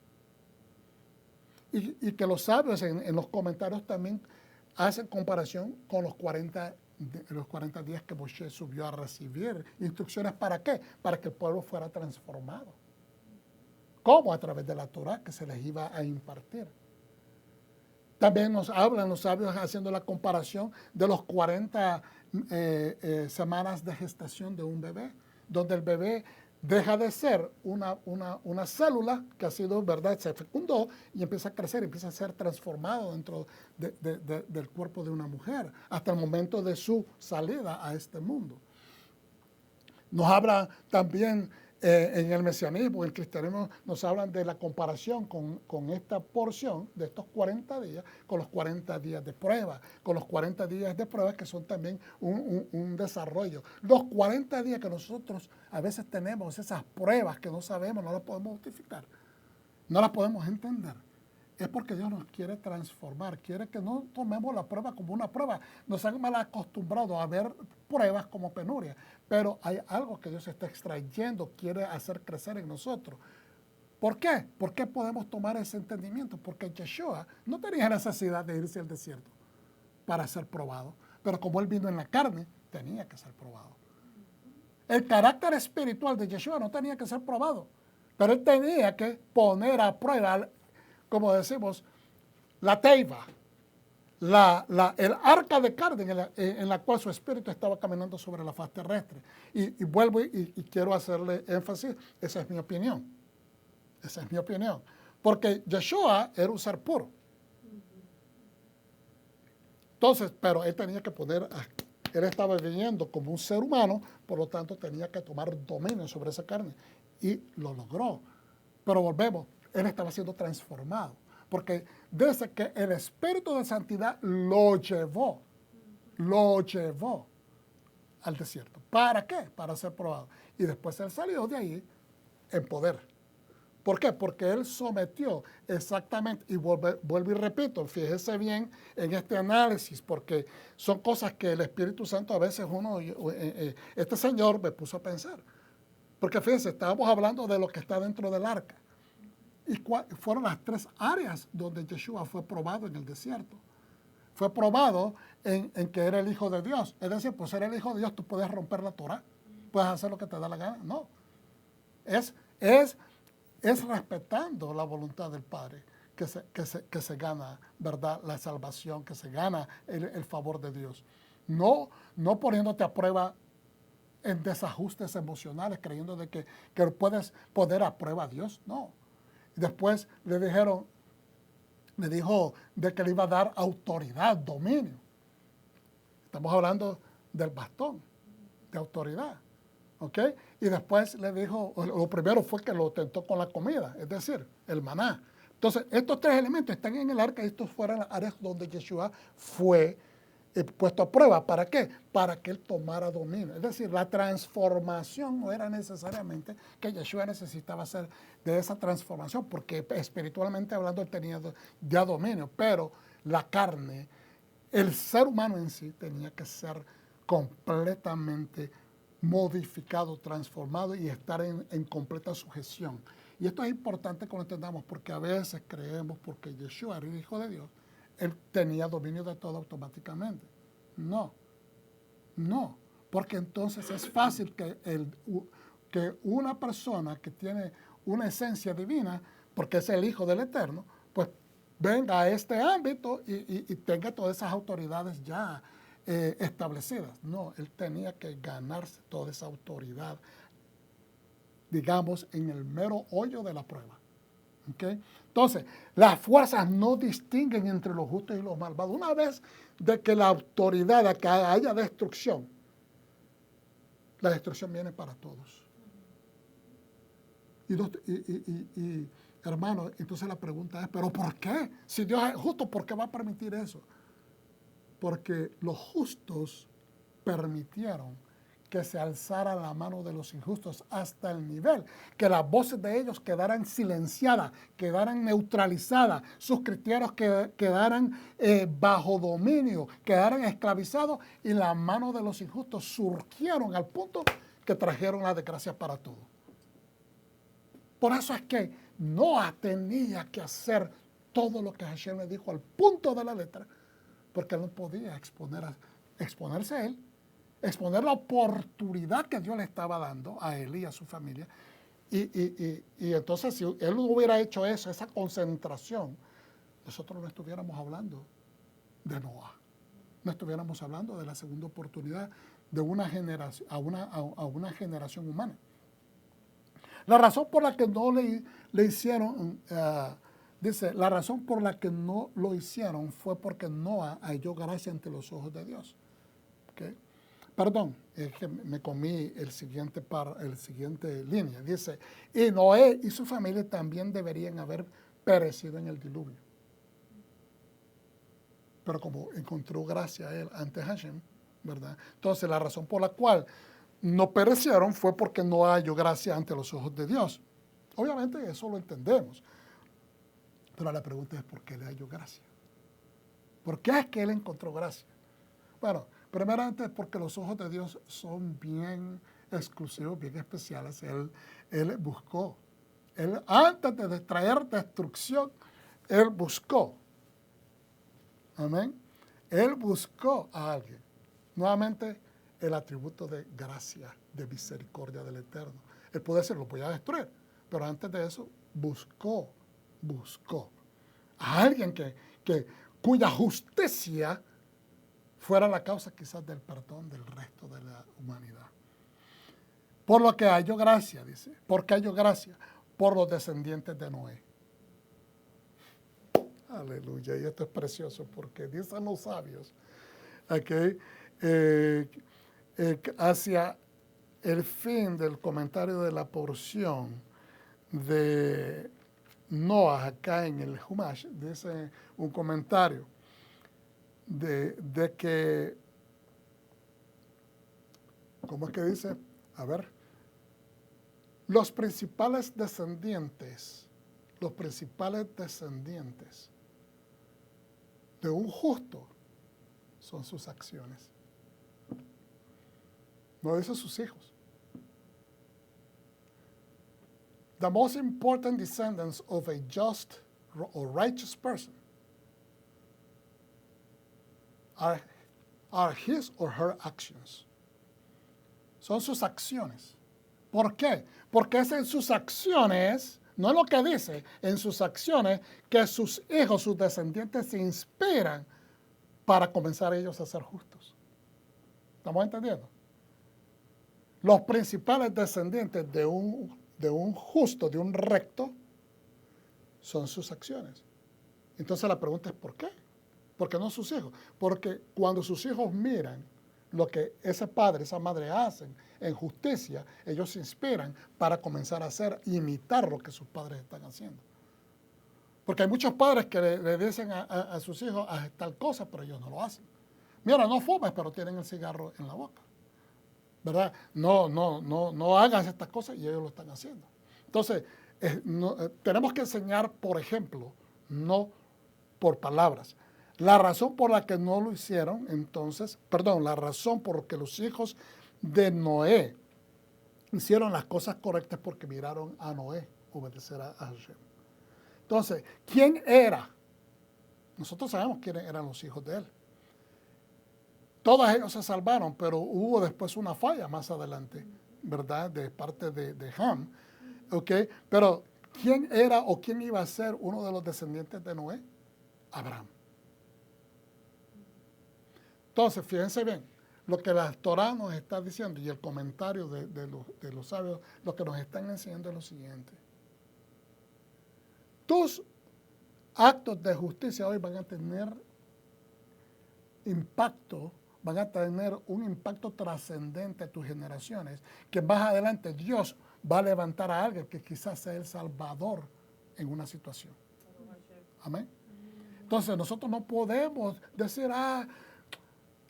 Speaker 1: Y que los sabios en los comentarios también hacen comparación con los 40 días que Moshe subió a recibir instrucciones. ¿Para qué? Para que el pueblo fuera transformado. ¿Cómo? A través de la Torah que se les iba a impartir. También nos hablan los sabios haciendo la comparación de los 40 semanas de gestación de un bebé, donde el bebé deja de ser una célula que ha sido, ¿verdad?, se fecundó y empieza a crecer, empieza a ser transformado dentro del cuerpo de una mujer, hasta el momento de su salida a este mundo. Nos habla también en el mesianismo, en el cristianismo, nos hablan de la comparación con esta porción de estos 40 días, con los 40 días de prueba, con los 40 días de prueba que son también un desarrollo. Los 40 días que nosotros a veces tenemos, esas pruebas que no sabemos, no las podemos justificar, no las podemos entender. Es porque Dios nos quiere transformar, quiere que no tomemos la prueba como una prueba. Nos han mal acostumbrado a ver pruebas como penuria, pero hay algo que Dios está extrayendo, quiere hacer crecer en nosotros. ¿Por qué? ¿Por qué podemos tomar ese entendimiento? Porque Yeshua no tenía necesidad de irse al desierto para ser probado, pero como Él vino en la carne, tenía que ser probado. El carácter espiritual de Yeshua no tenía que ser probado, pero Él tenía que poner a prueba, como decimos, la teiva, el arca de carne en la cual su espíritu estaba caminando sobre la faz terrestre. Y vuelvo y quiero hacerle énfasis, esa es mi opinión. Esa es mi opinión. Porque Yeshua era un ser puro. Entonces, pero él tenía que él estaba viviendo como un ser humano, por lo tanto tenía que tomar dominio sobre esa carne. Y lo logró. Pero volvemos, él estaba siendo transformado. Porque desde que el Espíritu de Santidad lo llevó al desierto. ¿Para qué? Para ser probado. Y después él salió de ahí en poder. ¿Por qué? Porque él sometió exactamente, y vuelvo y repito, fíjese bien en este análisis, porque son cosas que el Espíritu Santo a veces este señor me puso a pensar. Porque fíjense, estábamos hablando de lo que está dentro del arca. Y fueron las 3 áreas donde Yeshua fue probado en el desierto. Fue probado en que era el Hijo de Dios. Es decir, por ser el Hijo de Dios, tú puedes romper la Torah. Puedes hacer lo que te da la gana. No. Es respetando la voluntad del Padre que se gana, ¿verdad?, la salvación, que se gana el favor de Dios. No poniéndote a prueba en desajustes emocionales, creyendo de que puedes poner a prueba a Dios. No. Después le dijo de que le iba a dar autoridad, dominio. Estamos hablando del bastón, de autoridad. ¿Ok? Y después le dijo, lo primero fue que lo tentó con la comida, es decir, el maná. Entonces, estos 3 elementos están en el arca y estos fueron las áreas donde Yeshua fue puesto a prueba. ¿Para qué? Para que él tomara dominio. Es decir, la transformación no era necesariamente que Yeshua necesitaba hacer de esa transformación, porque espiritualmente hablando él tenía ya dominio, pero la carne, el ser humano en sí tenía que ser completamente modificado, transformado y estar en completa sujeción. Y esto es importante que lo entendamos, porque a veces creemos, porque Yeshua era el Hijo de Dios, él tenía dominio de todo automáticamente. No, porque entonces es fácil que una persona que tiene una esencia divina, porque es el Hijo del Eterno, pues venga a este ámbito y tenga todas esas autoridades ya establecidas. No, él tenía que ganarse toda esa autoridad, digamos, en el mero hoyo de la prueba. ¿Okay? Entonces, las fuerzas no distinguen entre los justos y los malvados. Una vez de que la autoridad, de que haya destrucción, la destrucción viene para todos. Y hermano, entonces la pregunta es, ¿pero por qué? Si Dios es justo, ¿por qué va a permitir eso? Porque los justos permitieron que se alzara la mano de los injustos hasta el nivel que las voces de ellos quedaran silenciadas, quedaran neutralizadas, sus criterios quedaran bajo dominio, quedaran esclavizados y las manos de los injustos surgieron al punto que trajeron la desgracia para todos. Por eso es que Noah tenía que hacer todo lo que Hashem le dijo al punto de la letra, porque él no podía exponerse a él, exponer la oportunidad que Dios le estaba dando a él y a su familia. Y entonces, si él no hubiera hecho eso, esa concentración, nosotros no estuviéramos hablando de Noah. No estuviéramos hablando de la segunda oportunidad de una generación, a una generación humana. La razón por la que no le hicieron, dice, la razón por la que no lo hicieron fue porque Noah halló gracia ante los ojos de Dios. ¿Okay? Perdón, es que me comí el siguiente línea. Dice, y Noé y su familia también deberían haber perecido en el diluvio. Pero como encontró gracia a él ante Hashem, ¿verdad? Entonces la razón por la cual no perecieron fue porque no halló gracia ante los ojos de Dios. Obviamente eso lo entendemos. Pero la pregunta es ¿por qué le halló gracia? ¿Por qué es que él encontró gracia? Bueno, primeramente es porque los ojos de Dios son bien exclusivos, bien especiales. Él buscó. Él, antes de traer destrucción, él buscó. Amén. Él buscó a alguien. Nuevamente, el atributo de gracia, de misericordia del Eterno. Él puede decir, lo voy a destruir. Pero antes de eso, buscó a alguien cuya justicia fuera la causa quizás del perdón del resto de la humanidad. Por lo que halló gracia, dice. ¿Por qué halló gracia? Por los descendientes de Noé. Aleluya, y esto es precioso porque dicen los sabios okay, hacia el fin del comentario de la porción de Noah acá en el Humash, dice un comentario de que, ¿cómo es que dice? A ver, los principales descendientes de un justo son sus acciones. No dice sus hijos. The most important descendants of a just or righteous person are his or her actions. Son sus acciones. ¿Por qué? Porque es en sus acciones, no es lo que dice, en sus acciones que sus hijos, sus descendientes se inspiran para comenzar ellos a ser justos. ¿Estamos entendiendo? Los principales descendientes de un justo, de un recto, son sus acciones. Entonces la pregunta es ¿por qué? ¿Por qué no sus hijos? Porque cuando sus hijos miran lo que ese padre, esa madre hacen en justicia, ellos se inspiran para comenzar a hacer, imitar lo que sus padres están haciendo. Porque hay muchos padres que le dicen a sus hijos, haz tal cosa, pero ellos no lo hacen. Mira, no fumes, pero tienen el cigarro en la boca. ¿Verdad? No hagas estas cosas y ellos lo están haciendo. Entonces, tenemos que enseñar, por ejemplo, no por palabras. La razón por la que no lo hicieron, la razón por la que los hijos de Noé hicieron las cosas correctas porque miraron a Noé obedecer a Hashem. Entonces, ¿quién era? Nosotros sabemos quiénes eran los hijos de él. Todos ellos se salvaron, pero hubo después una falla más adelante, ¿verdad? De parte de Ham. ¿Ok? Pero, ¿quién era o quién iba a ser uno de los descendientes de Noé? Abraham. Entonces, fíjense bien, lo que la Torah nos está diciendo y el comentario de los sabios, lo que nos están enseñando es lo siguiente. Tus actos de justicia hoy van a tener un impacto trascendente a tus generaciones, que más adelante Dios va a levantar a alguien que quizás sea el salvador en una situación. Amén. Entonces nosotros no podemos decir,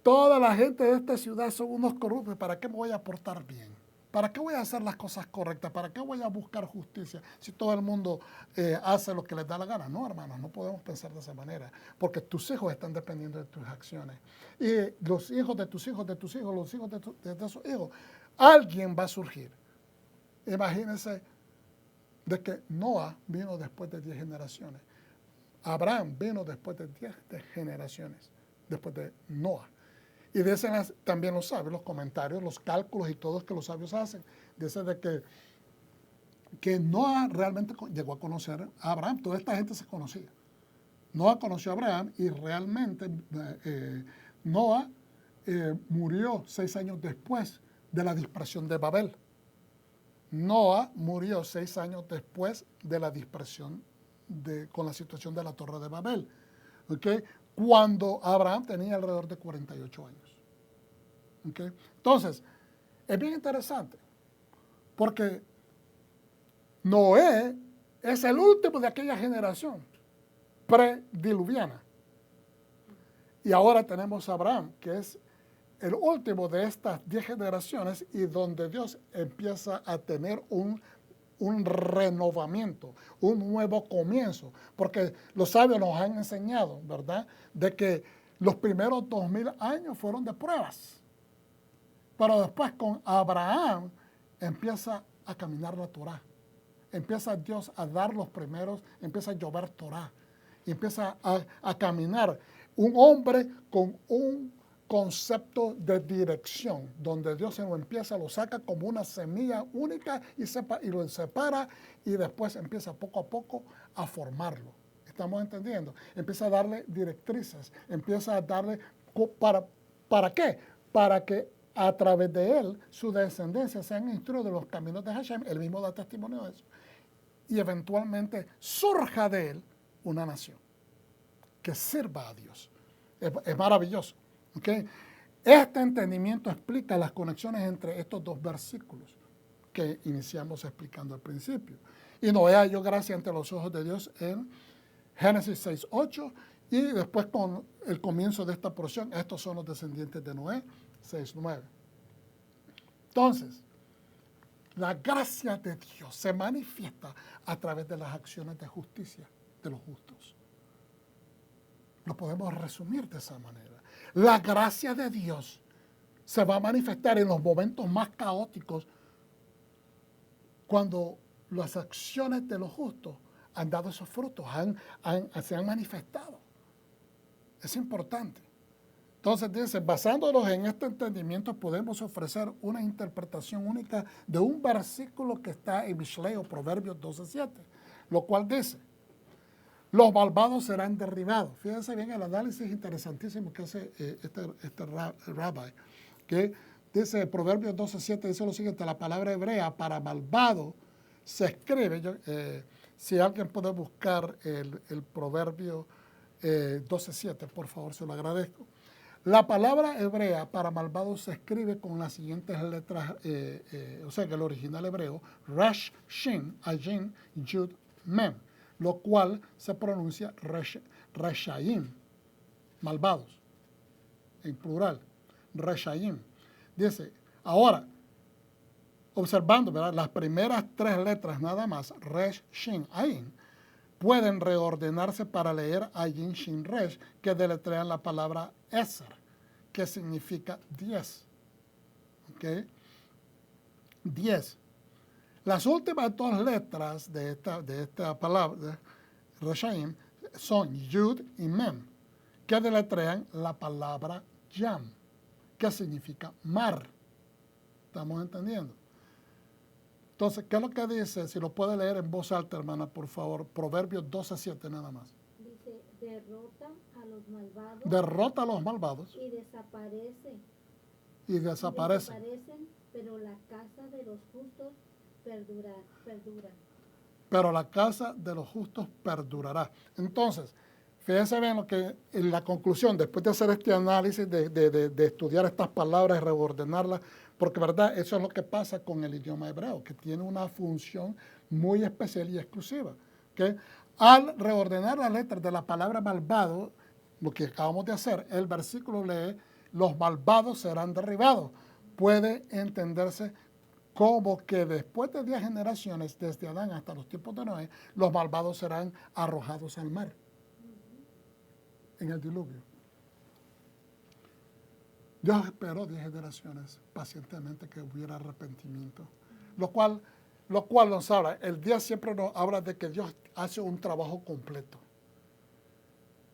Speaker 1: toda la gente de esta ciudad son unos corruptos, ¿para qué me voy a portar bien? ¿Para qué voy a hacer las cosas correctas? ¿Para qué voy a buscar justicia si todo el mundo hace lo que les da la gana? No, hermanos, no podemos pensar de esa manera, porque tus hijos están dependiendo de tus acciones. Y los hijos de tus hijos, de tus hijos, los hijos de sus hijos, alguien va a surgir. Imagínense de que Noah vino después de 10 generaciones. Abraham vino después de 10 generaciones, después de Noah. Y dicen también los sabios, los comentarios, los cálculos y todo que los sabios hacen. Dicen de que Noah realmente llegó a conocer a Abraham. Toda esta gente se conocía. Noah conoció a Abraham y realmente 6 años después de la dispersión de Babel. Noah murió 6 años después de la dispersión con la situación de la Torre de Babel, ¿okay? Cuando Abraham tenía alrededor de 48 años. ¿Okay? Entonces, es bien interesante, porque Noé es el último de aquella generación prediluviana. Y ahora tenemos a Abraham, que es el último de estas 10 generaciones y donde Dios empieza a tener un renovamiento, un nuevo comienzo. Porque los sabios nos han enseñado, ¿verdad?, de que los primeros 2000 años fueron de pruebas. Pero después con Abraham empieza a caminar la Torá. Empieza Dios a dar los primeros, empieza a llover Torá. Y empieza a caminar un hombre con un concepto de dirección, donde Dios se lo empieza, lo saca como una semilla única y lo separa y después empieza poco a poco a formarlo. ¿Estamos entendiendo? Empieza a darle directrices, empieza a darle, ¿para qué? Para que a través de él, su descendencia sean instruidos de los caminos de Hashem, él mismo da testimonio de eso, y eventualmente surja de él una nación que sirva a Dios. Es maravilloso. ¿Okay? Este entendimiento explica las conexiones entre estos dos versículos que iniciamos explicando al principio. Y Noé halló gracia ante los ojos de Dios en Génesis 6:8 y después con el comienzo de esta porción, estos son los descendientes de Noé, 6:9. Entonces, la gracia de Dios se manifiesta a través de las acciones de justicia de los justos. Lo podemos resumir de esa manera. La gracia de Dios se va a manifestar en los momentos más caóticos cuando las acciones de los justos han dado esos frutos, se han manifestado. Es importante. Entonces dice, basándonos en este entendimiento podemos ofrecer una interpretación única de un versículo que está en Mishlei o Proverbios 12:7, lo cual dice, los malvados serán derribados. Fíjense bien el análisis interesantísimo que hace este rabbi, que dice Proverbios 12:7, dice lo siguiente, la palabra hebrea para malvado se escribe, si alguien puede buscar el Proverbio 12:7, por favor, se lo agradezco. La palabra hebrea para malvado se escribe con las siguientes letras, o sea que el original hebreo, Resh, Shin, Ayin, Yud, Mem, lo cual se pronuncia Reshaim, malvados, en plural, Reshaim. Dice, ahora, observando, ¿verdad?, las primeras 3 letras nada más, Resh, Shin, Ayin, pueden reordenarse para leer Ayin, Shin, Resh, que deletrean la palabra Eser, que significa 10. ¿Ok? 10. Las últimas 2 letras de esta palabra, Reshaim, son Yud y Mem, que deletrean la palabra Yam, que significa mar. ¿Estamos entendiendo? Entonces, ¿qué es lo que dice? Si lo puede leer en voz alta, hermana, por favor. Proverbios 12:7 nada más.
Speaker 2: Dice, derrota a los malvados.
Speaker 1: Derrota a los malvados.
Speaker 2: Y desaparece.
Speaker 1: Y desaparecen.
Speaker 2: Pero la casa de los justos perdura.
Speaker 1: Pero la casa de los justos perdurará. Entonces, fíjense bien lo que en la conclusión, después de hacer este análisis, de estudiar estas palabras y reordenarlas, porque verdad, eso es lo que pasa con el idioma hebreo, que tiene una función muy especial y exclusiva. ¿Okay? Al reordenar las letras de la palabra malvado, lo que acabamos de hacer, el versículo lee, los malvados serán derribados. Puede entenderse como que después de 10 generaciones, desde Adán hasta los tiempos de Noé, los malvados serán arrojados al mar, en el diluvio. Dios esperó 10 generaciones pacientemente que hubiera arrepentimiento, lo cual nos habla, el día siempre nos habla de que Dios hace un trabajo completo,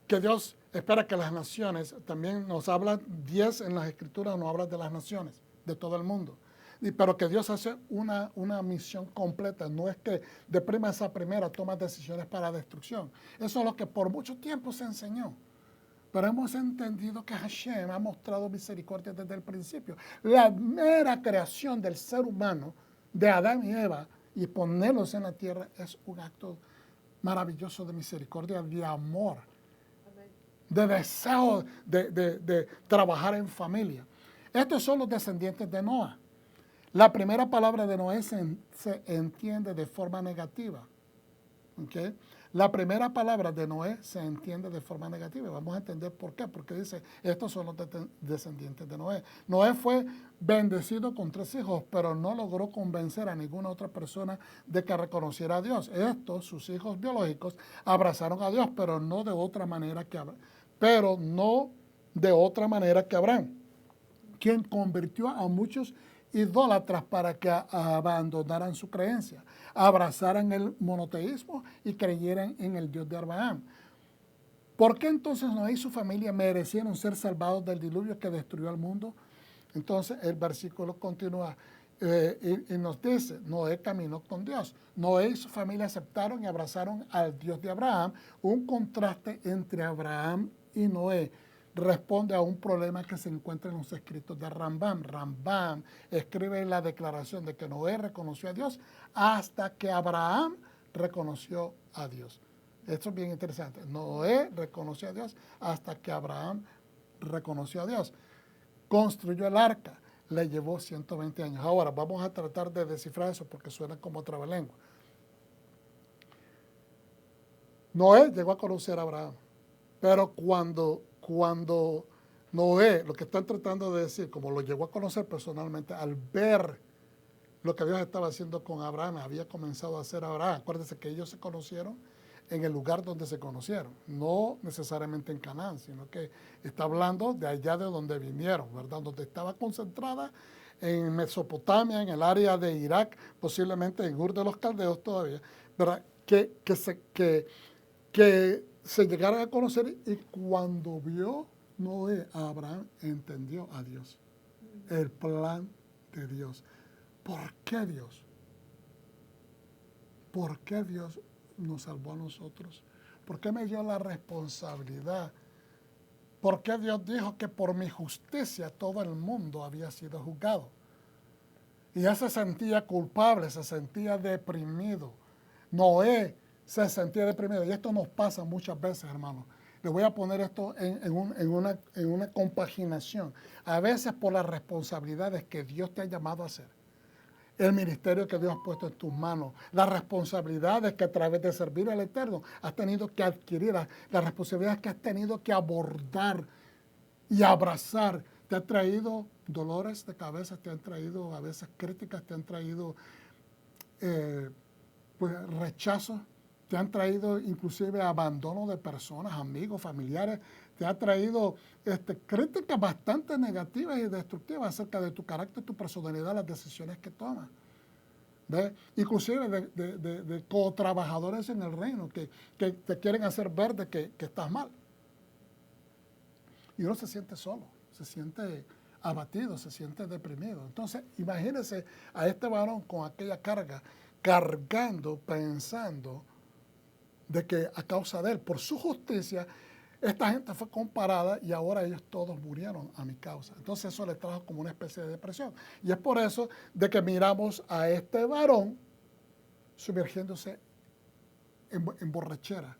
Speaker 1: que Dios espera que las naciones, también nos habla 10 en las escrituras, nos habla de las naciones, de todo el mundo, pero que Dios hace una misión completa, no es que de primera toma decisiones para destrucción, eso es lo que por mucho tiempo se enseñó. Pero hemos entendido que Hashem ha mostrado misericordia desde el principio. La mera creación del ser humano de Adán y Eva y ponerlos en la tierra es un acto maravilloso de misericordia, de amor, de deseo de trabajar en familia. Estos son los descendientes de Noé. La primera palabra de Noé se entiende de forma negativa. ¿Okay? La primera palabra de Noé se entiende de forma negativa. Vamos a entender por qué. Porque dice, estos son los descendientes de Noé. Noé fue bendecido con 3 hijos, pero no logró convencer a ninguna otra persona de que reconociera a Dios. Estos, sus hijos biológicos, abrazaron a Dios, pero no de otra manera que Abraham, quien convirtió a muchos idólatras para que abandonaran su creencia, abrazaran el monoteísmo y creyeran en el Dios de Abraham. ¿Por qué entonces Noé y su familia merecieron ser salvados del diluvio que destruyó al mundo? Entonces el versículo continúa y nos dice, Noé caminó con Dios. Noé y su familia aceptaron y abrazaron al Dios de Abraham. Un contraste entre Abraham y Noé responde a un problema que se encuentra en los escritos de Rambam. Rambam escribe la declaración de que Noé reconoció a Dios hasta que Abraham reconoció a Dios. Esto es bien interesante. Noé reconoció a Dios hasta que Abraham reconoció a Dios. Construyó el arca, le llevó 120 años. Ahora vamos a tratar de descifrar eso porque suena como trabalengua. Noé llegó a conocer a Abraham, pero cuando Noé, lo que están tratando de decir, como lo llegó a conocer personalmente, al ver lo que Dios estaba haciendo con Abraham, había comenzado a hacer Abraham. Acuérdense que ellos se conocieron en el lugar donde se conocieron, no necesariamente en Canaán, sino que está hablando de allá de donde vinieron, ¿verdad? Donde estaba concentrada en Mesopotamia, en el área de Irak, posiblemente en Ur de los Caldeos todavía, ¿verdad? Que se llegaron a conocer y cuando vio Noé a Abraham, entendió a Dios, el plan de Dios. ¿Por qué Dios? ¿Por qué Dios nos salvó a nosotros? ¿Por qué me dio la responsabilidad? ¿Por qué Dios dijo que por mi justicia todo el mundo había sido juzgado? Y ya se sentía culpable, se sentía deprimido. Noé se sentía deprimido. Y esto nos pasa muchas veces, hermanos. Le voy a poner esto en una compaginación. A veces por las responsabilidades que Dios te ha llamado a hacer. El ministerio que Dios ha puesto en tus manos, las responsabilidades que a través de servir al Eterno has tenido que adquirir, las responsabilidades que has tenido que abordar y abrazar, te ha traído dolores de cabeza, te han traído a veces críticas, te han traído rechazos, te han traído inclusive abandono de personas, amigos, familiares, te ha traído críticas bastante negativas y destructivas acerca de tu carácter, tu personalidad, las decisiones que tomas. ¿Ves? Inclusive de cotrabajadores en el reino que te quieren hacer ver de que estás mal. Y uno se siente solo, se siente abatido, se siente deprimido. Entonces, imagínense a este varón con aquella carga, cargando, pensando de que a causa de él, por su justicia, esta gente fue comparada y ahora ellos todos murieron a mi causa. Entonces eso le trajo como una especie de depresión. Y es por eso de que miramos a este varón sumergiéndose en borrachera.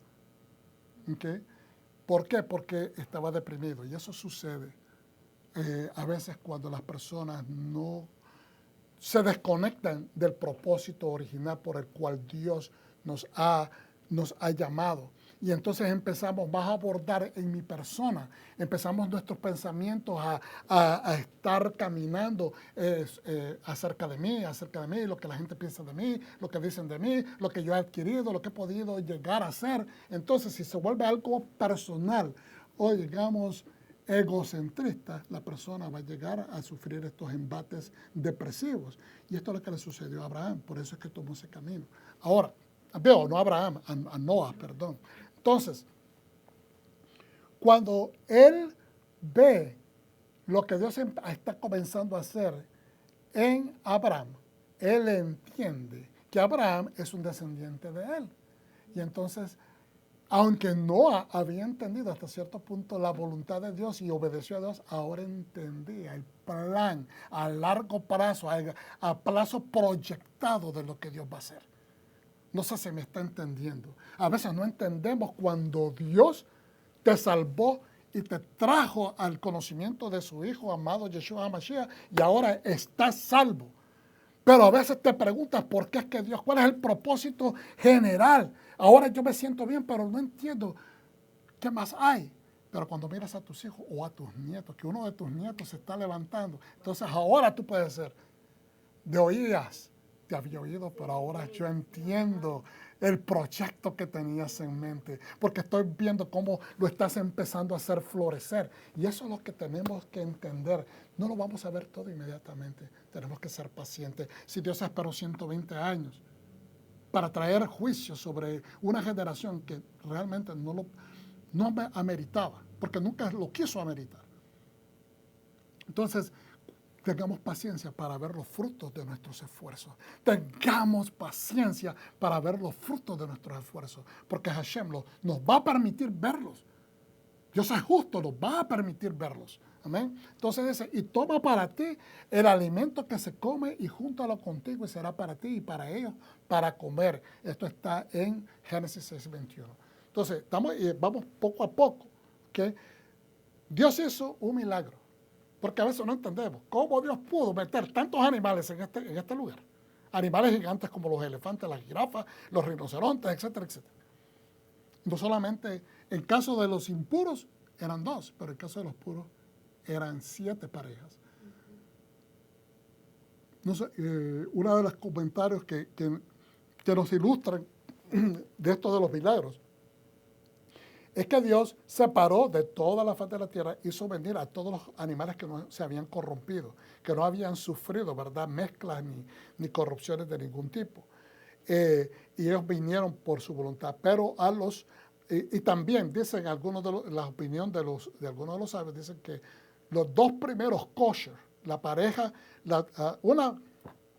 Speaker 1: ¿Okay? ¿Por qué? Porque estaba deprimido. Y eso sucede a veces cuando las personas no se desconectan del propósito original por el cual Dios nos ha llamado. Y entonces empezamos, vas a abordar en mi persona, empezamos nuestros pensamientos a estar caminando acerca de mí, lo que la gente piensa de mí, lo que dicen de mí, lo que yo he adquirido, lo que he podido llegar a ser. Entonces, si se vuelve algo personal o digamos egocentrista, la persona va a llegar a sufrir estos embates depresivos. Y esto es lo que le sucedió a Abraham, por eso es que tomó ese camino. Ahora, no a Abraham, a Noah, perdón. Entonces, cuando él ve lo que Dios está comenzando a hacer en Abraham, él entiende que Abraham es un descendiente de él. Y entonces Aunque Noah había entendido hasta cierto punto la voluntad de Dios y obedeció a Dios, ahora entendía el plan a largo plazo, a plazo proyectado de lo que Dios va a hacer. No sé si me está entendiendo. A veces no entendemos cuando Dios te salvó y te trajo al conocimiento de su Hijo amado Yeshua HaMashiach y ahora estás salvo. Pero a veces te preguntas por qué es que Dios, cuál es el propósito general. Ahora yo me siento bien, pero no entiendo qué más hay. Pero cuando miras a tus hijos o a tus nietos, que uno de tus nietos se está levantando, entonces ahora tú puedes ser, de oídas te había oído, pero ahora yo entiendo el proyecto que tenías en mente, porque estoy viendo cómo lo estás empezando a hacer florecer. Y eso es lo que tenemos que entender. No lo vamos a ver todo inmediatamente. Tenemos que ser pacientes. Si Dios esperó 120 años para traer juicio sobre una generación que realmente no ameritaba, porque nunca lo quiso ameritar. Entonces, tengamos paciencia para ver los frutos de nuestros esfuerzos. Tengamos paciencia para ver los frutos de nuestros esfuerzos, porque Hashem nos va a permitir verlos. Dios es justo, nos va a permitir verlos. Amén. Entonces dice, y toma para ti el alimento que se come y júntalo contigo y será para ti y para ellos para comer. Esto está en Génesis 6:21. Entonces, vamos poco a poco. ¿Okay? Dios hizo un milagro. Porque a veces no entendemos cómo Dios pudo meter tantos animales en este lugar. Animales gigantes como los elefantes, las jirafas, los rinocerontes, etcétera, etcétera. No solamente, en caso de los impuros eran 2, pero en caso de los puros eran 7 parejas. No sé, uno de los comentarios que nos ilustran de esto de los milagros es que Dios separó de toda la faz de la tierra, hizo venir a todos los animales que no se habían corrompido, que no habían sufrido, ¿verdad?, mezclas ni corrupciones de ningún tipo. Y ellos vinieron por su voluntad, pero y también dicen algunos la opinión de algunos de los sabios, dicen que los 2 primeros kosher, la pareja,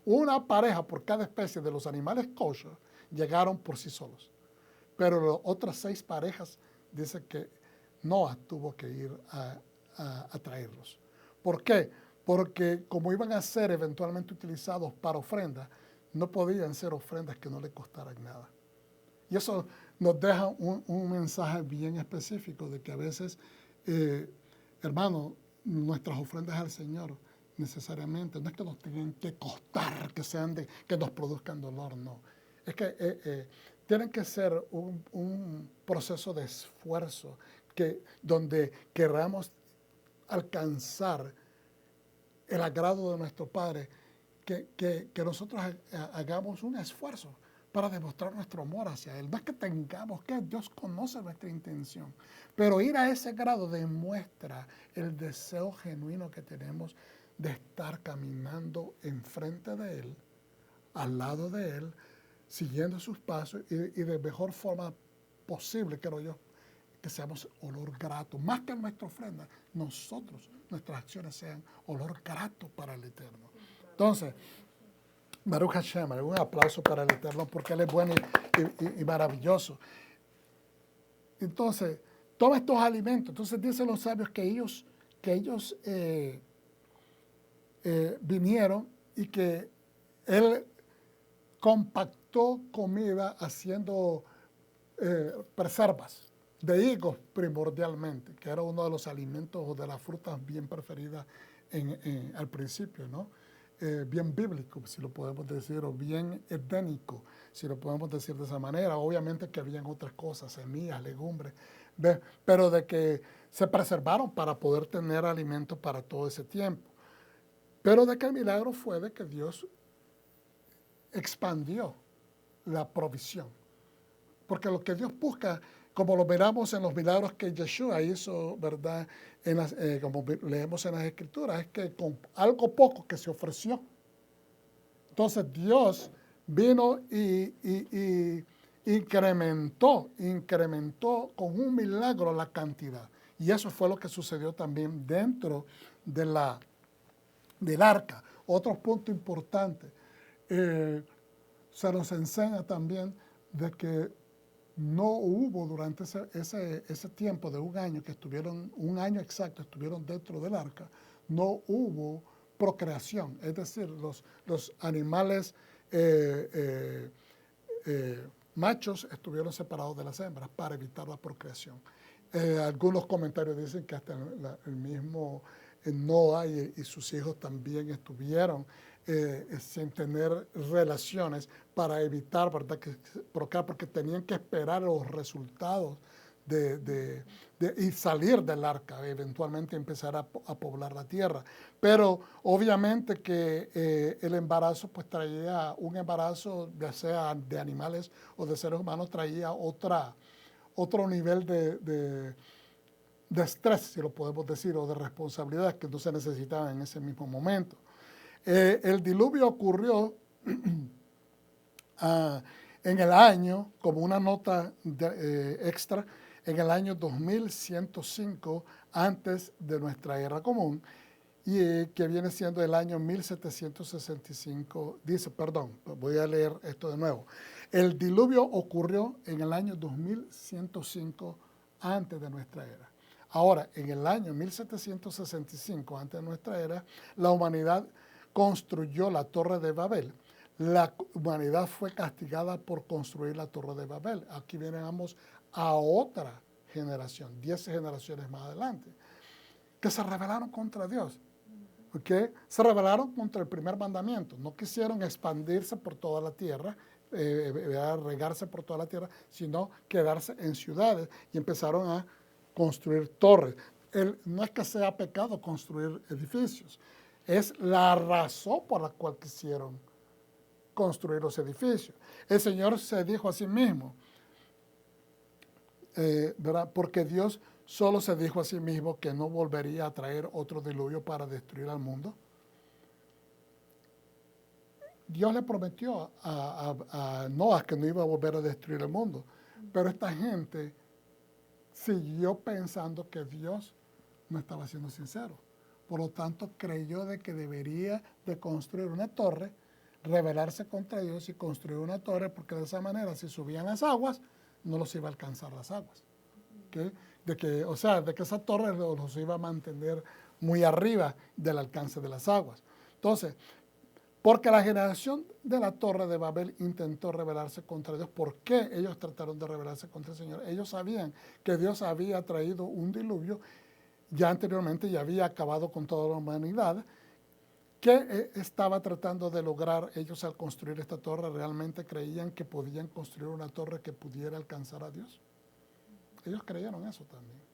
Speaker 1: una pareja por cada especie de los animales kosher, llegaron por sí solos. Pero las otras 6 parejas dice que Noah tuvo que ir a traerlos. ¿Por qué? Porque como iban a ser eventualmente utilizados para ofrendas, no podían ser ofrendas que no le costaran nada. Y eso nos deja un mensaje bien específico de que a veces, hermanos, nuestras ofrendas al Señor necesariamente no es que nos tengan que costar, que nos produzcan dolor, no. Es que tienen que ser un proceso de esfuerzo donde queramos alcanzar el agrado de nuestro Padre, que nosotros hagamos un esfuerzo para demostrar nuestro amor hacia Él. No es que tengamos que, Dios conoce nuestra intención, pero ir a ese grado demuestra el deseo genuino que tenemos de estar caminando enfrente de Él, al lado de Él, siguiendo sus pasos y de mejor forma posible, creo yo, que seamos olor grato. Más que nuestra ofrenda, nuestras acciones sean olor grato para el Eterno. Entonces, Baruch Hashem, un aplauso para el Eterno porque Él es bueno y maravilloso. Entonces, toma estos alimentos. Entonces dicen los sabios que ellos vinieron y que Él compactó comida haciendo preservas de higos primordialmente, que era uno de los alimentos o de las frutas bien preferidas al principio, ¿no? Bien bíblico, si lo podemos decir, o bien edénico, si lo podemos decir de esa manera. Obviamente que habían otras cosas, semillas, legumbres, ¿ves? Pero de que se preservaron para poder tener alimento para todo ese tiempo. Pero de que el milagro fue de que Dios expandió la provisión. Porque lo que Dios busca, como lo miramos en los milagros que Yeshua hizo, ¿verdad? Como leemos en las Escrituras, es que con algo poco que se ofreció. Entonces Dios vino y incrementó con un milagro la cantidad. Y eso fue lo que sucedió también dentro del arca. Otro punto importante. Se nos enseña también de que no hubo durante ese tiempo de un año que estuvieron, un año exacto, estuvieron dentro del arca, no hubo procreación, es decir, los animales machos estuvieron separados de las hembras para evitar la procreación. Algunos comentarios dicen que hasta el mismo Noah y sus hijos también estuvieron sin tener relaciones para evitar, ¿verdad?, que procrear, porque tenían que esperar los resultados y salir del arca, eventualmente empezar a poblar la tierra. Pero obviamente que el embarazo pues traía, un embarazo ya sea de animales o de seres humanos, traía otro nivel de estrés, si lo podemos decir, o de responsabilidad que no se necesitaba en ese mismo momento. El diluvio ocurrió en el año, como una nota extra, en el año 2105 antes de nuestra era común, y que viene siendo el año 1765, dice, perdón, voy a leer esto de nuevo. El diluvio ocurrió en el año 2105 antes de nuestra era. Ahora, en el año 1765 antes de nuestra era, la humanidad construyó la Torre de Babel. La humanidad fue castigada por construir la Torre de Babel. Aquí venimos a otra generación, 10 generaciones más adelante, que se rebelaron contra Dios. ¿Okay? Se rebelaron contra el primer mandamiento. No quisieron expandirse por toda la tierra, regarse por toda la tierra, sino quedarse en ciudades y empezaron a construir torres. No es que sea pecado construir edificios, es la razón por la cual quisieron construir los edificios. El Señor se dijo a sí mismo, ¿verdad? Porque Dios solo se dijo a sí mismo que no volvería a traer otro diluvio para destruir al mundo. Dios le prometió a Noah que no iba a volver a destruir el mundo, pero esta gente siguió pensando que Dios no estaba siendo sincero. Por lo tanto, creyó de que debería de construir una torre, rebelarse contra Dios y construir una torre, porque de esa manera, si subían las aguas, no los iba a alcanzar las aguas. ¿Okay? De que esa torre los iba a mantener muy arriba del alcance de las aguas. Entonces, porque la generación de la Torre de Babel intentó rebelarse contra Dios. ¿Por qué ellos trataron de rebelarse contra el Señor? Ellos sabían que Dios había traído un diluvio ya anteriormente y había acabado con toda la humanidad. ¿Qué estaba tratando de lograr ellos al construir esta torre? ¿Realmente creían que podían construir una torre que pudiera alcanzar a Dios? Ellos creyeron eso también.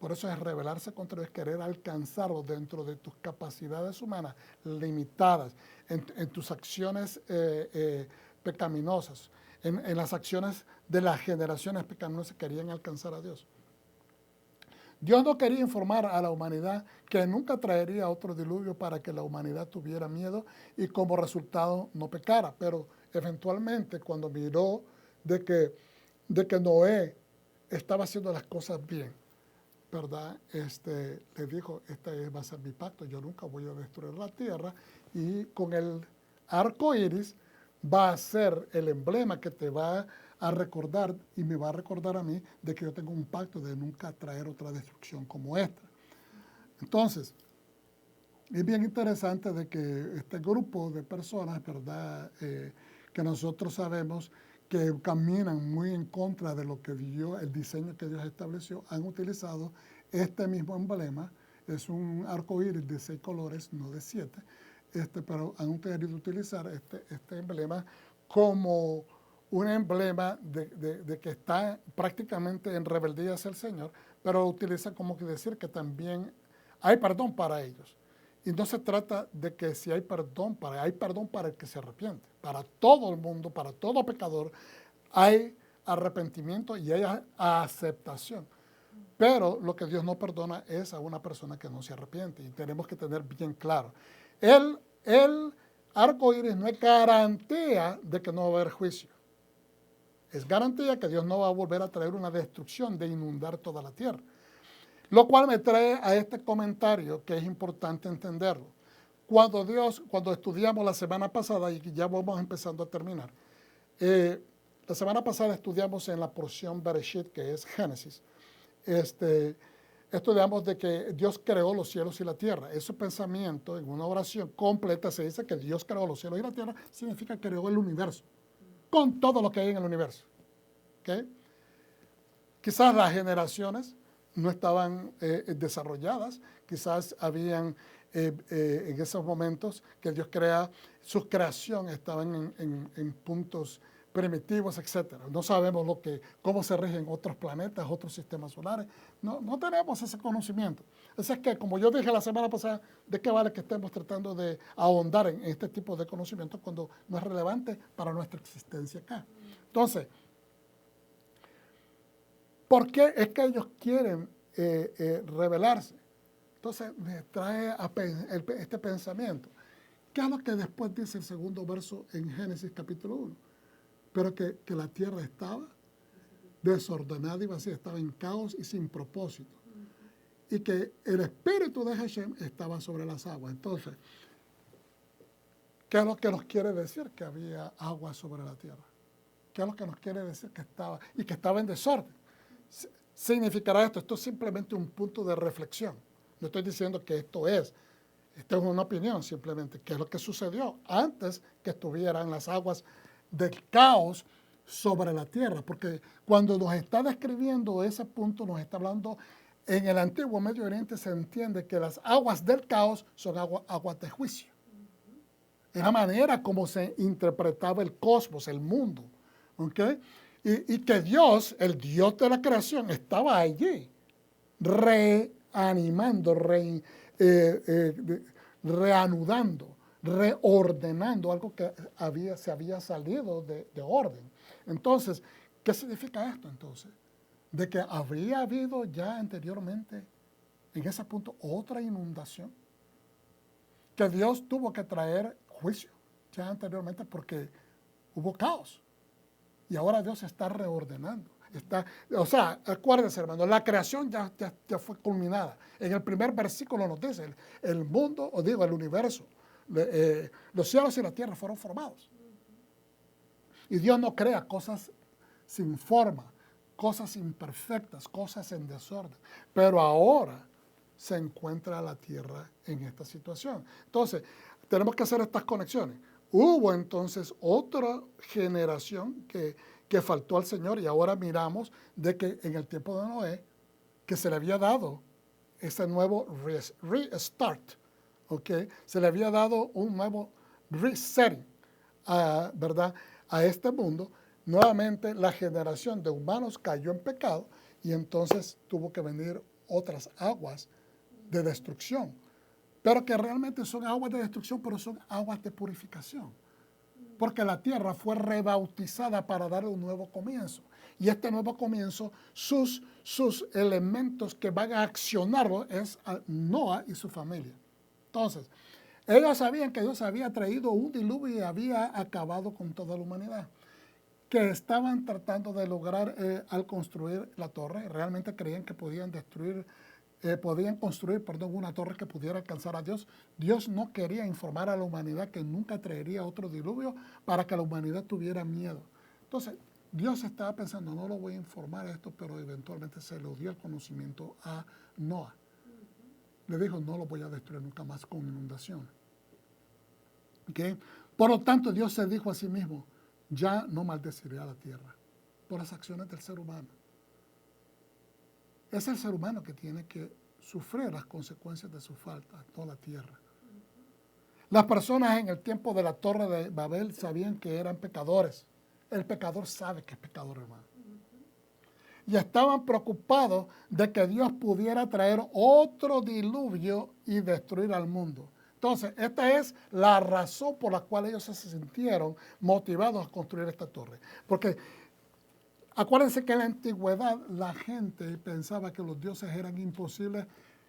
Speaker 1: Por eso es rebelarse contra Dios, querer alcanzarlo dentro de tus capacidades humanas limitadas, en tus acciones pecaminosas, en las acciones de las generaciones pecaminosas que querían alcanzar a Dios. Dios no quería informar a la humanidad que nunca traería otro diluvio para que la humanidad tuviera miedo y como resultado no pecara, pero eventualmente cuando miró de que Noé estaba haciendo las cosas bien, ¿verdad? Le dijo, va a ser mi pacto, yo nunca voy a destruir la tierra, y con el arco iris va a ser el emblema que te va a recordar y me va a recordar a mí de que yo tengo un pacto de nunca traer otra destrucción como esta. Entonces, es bien interesante de que este grupo de personas, ¿verdad? Que nosotros sabemos que caminan muy en contra de lo que Dios, el diseño que Dios estableció, han utilizado este mismo emblema. Es un arco iris de 6 colores, no de 7, pero han querido utilizar este emblema como un emblema de que está prácticamente en rebeldía hacia el Señor, pero lo utiliza como que decir que también hay perdón para ellos. Y no se trata de que si hay perdón para el que se arrepiente. Para todo el mundo, para todo pecador, hay arrepentimiento y hay aceptación. Pero lo que Dios no perdona es a una persona que no se arrepiente. Y tenemos que tener bien claro. El arco iris no es garantía de que no va a haber juicio. Es garantía que Dios no va a volver a traer una destrucción de inundar toda la tierra. Lo cual me trae a este comentario que es importante entenderlo. Cuando estudiamos la semana pasada, y ya vamos empezando a terminar, La semana pasada estudiamos en la porción Bereshit, que es Génesis. Estudiamos de que Dios creó los cielos y la tierra. Ese pensamiento en una oración completa se dice que Dios creó los cielos y la tierra, significa que creó el universo, con todo lo que hay en el universo. ¿Okay? Quizás las generaciones no estaban desarrolladas, quizás habían en esos momentos que Dios crea, su creación estaban en puntos primitivos, etcétera. No sabemos cómo se rigen otros planetas, otros sistemas solares. No tenemos ese conocimiento. Así es que, como yo dije la semana pasada, ¿de qué vale que estemos tratando de ahondar en este tipo de conocimiento cuando no es relevante para nuestra existencia acá? Entonces, ¿por qué es que ellos quieren rebelarse? Entonces, me trae este pensamiento. ¿Qué es lo que después dice el segundo verso en Génesis capítulo 1? Pero que la tierra estaba desordenada y vacía, estaba en caos y sin propósito. Y que el espíritu de Hashem estaba sobre las aguas. Entonces, ¿qué es lo que nos quiere decir? Que había agua sobre la tierra. ¿Qué es lo que nos quiere decir? Que estaba en desorden. ¿Significará esto? Esto es simplemente un punto de reflexión. No estoy diciendo que esto es una opinión simplemente, que es lo que sucedió antes que estuvieran las aguas del caos sobre la tierra, porque cuando nos está describiendo ese punto, nos está hablando, en el antiguo Medio Oriente se entiende que las aguas del caos son aguas de juicio. Es la manera como se interpretaba el cosmos, el mundo, ¿ok? Y que Dios, el Dios de la creación, estaba allí, reanimando, reanudando, reordenando algo que se había salido de orden. Entonces, ¿qué significa esto entonces? De que habría habido ya anteriormente, en ese punto, otra inundación, que Dios tuvo que traer juicio ya anteriormente porque hubo caos. Y ahora Dios está reordenando. Acuérdense, hermano, la creación ya fue culminada. En el primer versículo nos dice, el mundo, el universo, los cielos y la tierra fueron formados. Y Dios no crea cosas sin forma, cosas imperfectas, cosas en desorden. Pero ahora se encuentra la tierra en esta situación. Entonces, tenemos que hacer estas conexiones. Hubo entonces otra generación que faltó al Señor y ahora miramos de que en el tiempo de Noé, que se le había dado ese nuevo restart, ¿ok? Se le había dado un nuevo resetting, ¿verdad? A este mundo. Nuevamente la generación de humanos cayó en pecado y entonces tuvo que venir otras aguas de destrucción. Pero que realmente son aguas de destrucción, pero son aguas de purificación. Porque la tierra fue rebautizada para darle un nuevo comienzo. Y este nuevo comienzo, sus elementos que van a accionarlo es a Noah y su familia. Entonces, ellos sabían que Dios había traído un diluvio y había acabado con toda la humanidad. Que estaban tratando de lograr al construir la torre. Realmente creían que podían construir una torre que pudiera alcanzar a Dios. Dios no quería informar a la humanidad que nunca traería otro diluvio para que la humanidad tuviera miedo. Entonces, Dios estaba pensando, no lo voy a informar esto, pero eventualmente se lo dio el conocimiento a Noah. Le dijo, no lo voy a destruir nunca más con inundación. ¿Okay? Por lo tanto, Dios se dijo a sí mismo, ya no maldeciré a la tierra por las acciones del ser humano. Es el ser humano que tiene que sufrir las consecuencias de su falta, no la tierra. Las personas en el tiempo de la Torre de Babel sabían que eran pecadores. El pecador sabe que es pecador, hermano. Y estaban preocupados de que Dios pudiera traer otro diluvio y destruir al mundo. Entonces, esta es la razón por la cual ellos se sintieron motivados a construir esta torre. Porque acuérdense que en la antigüedad la gente pensaba que los dioses eran imposibles,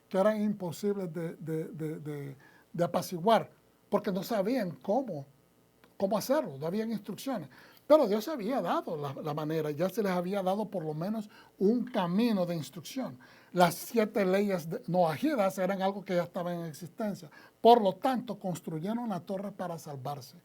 Speaker 1: de apaciguar, porque no sabían cómo hacerlo, no habían instrucciones. Pero Dios había dado la manera, ya se les había dado por lo menos un camino de instrucción. Las 7 leyes noajidas eran algo que ya estaba en existencia. Por lo tanto, construyeron la torre para salvarse.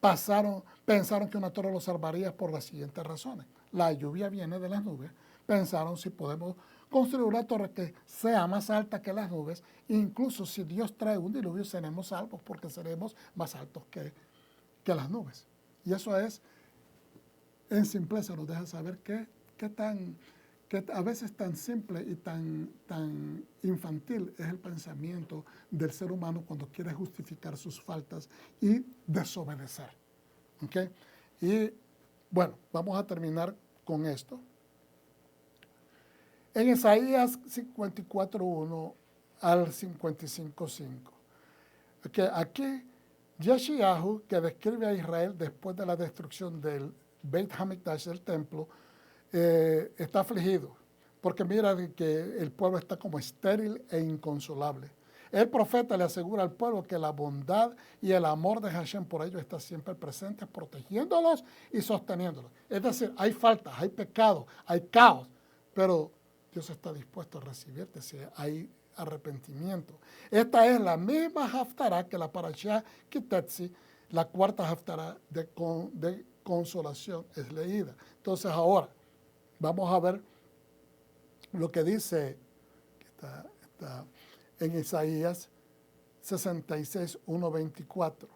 Speaker 1: pensaron que una torre los salvaría por las siguientes razones. La lluvia viene de las nubes. Pensaron si podemos construir una torre que sea más alta que las nubes. Incluso si Dios trae un diluvio, seremos salvos porque seremos más altos que las nubes. Y eso es, en simpleza, nos deja saber que a veces tan simple y tan infantil es el pensamiento del ser humano cuando quiere justificar sus faltas y desobedecer. ¿Okay? Y bueno, vamos a terminar con esto. En Isaías 54:1 al 55:5. Okay, aquí Yeshayahu, que describe a Israel después de la destrucción del Beit Hamikdash, del templo, está afligido, porque mira que el pueblo está como estéril e inconsolable. El profeta le asegura al pueblo que la bondad y el amor de Hashem por ellos está siempre presente, protegiéndolos y sosteniéndolos. Es decir, hay faltas, hay pecado, hay caos, pero Dios está dispuesto a recibirte si hay arrepentimiento. Esta es la misma haftará que la parashá Kitetzi, la cuarta haftará de consolación es leída. Entonces ahora vamos a ver lo que dice está en Isaías 66:1-24.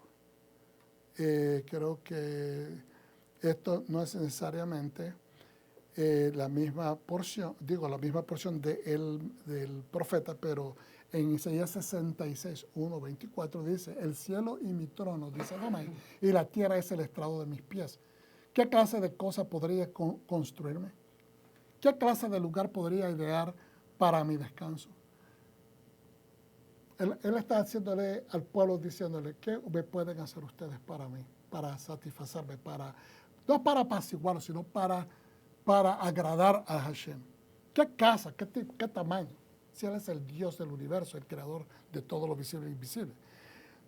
Speaker 1: Creo que esto no es necesariamente la misma porción del profeta, pero en Isaías 66:1-24 dice: el cielo y mi trono, dice Adonai, y la tierra es el estrado de mis pies. ¿Qué clase de cosa podría construirme? ¿Qué clase de lugar podría idear para mi descanso? Él está haciéndole al pueblo, diciéndole: ¿qué me pueden hacer ustedes para mí? Para satisfacerme, no para apaciguarlo, sino para agradar a Hashem. ¿Qué casa? ¿Qué tamaño? Si Él es el Dios del universo, el creador de todo lo visible e invisible.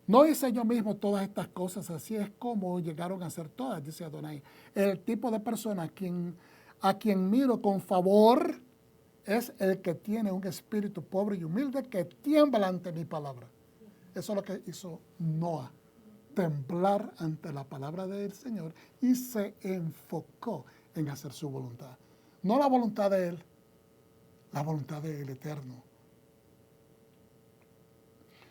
Speaker 1: ¿No hice yo mismo todas estas cosas? Así es como llegaron a ser todas, dice Adonai. El tipo de persona a quien miro con favor es el que tiene un espíritu pobre y humilde que tiembla ante mi palabra. Eso es lo que hizo Noah, temblar ante la palabra del Señor y se enfocó en hacer su voluntad. No la voluntad de él, la voluntad del Eterno.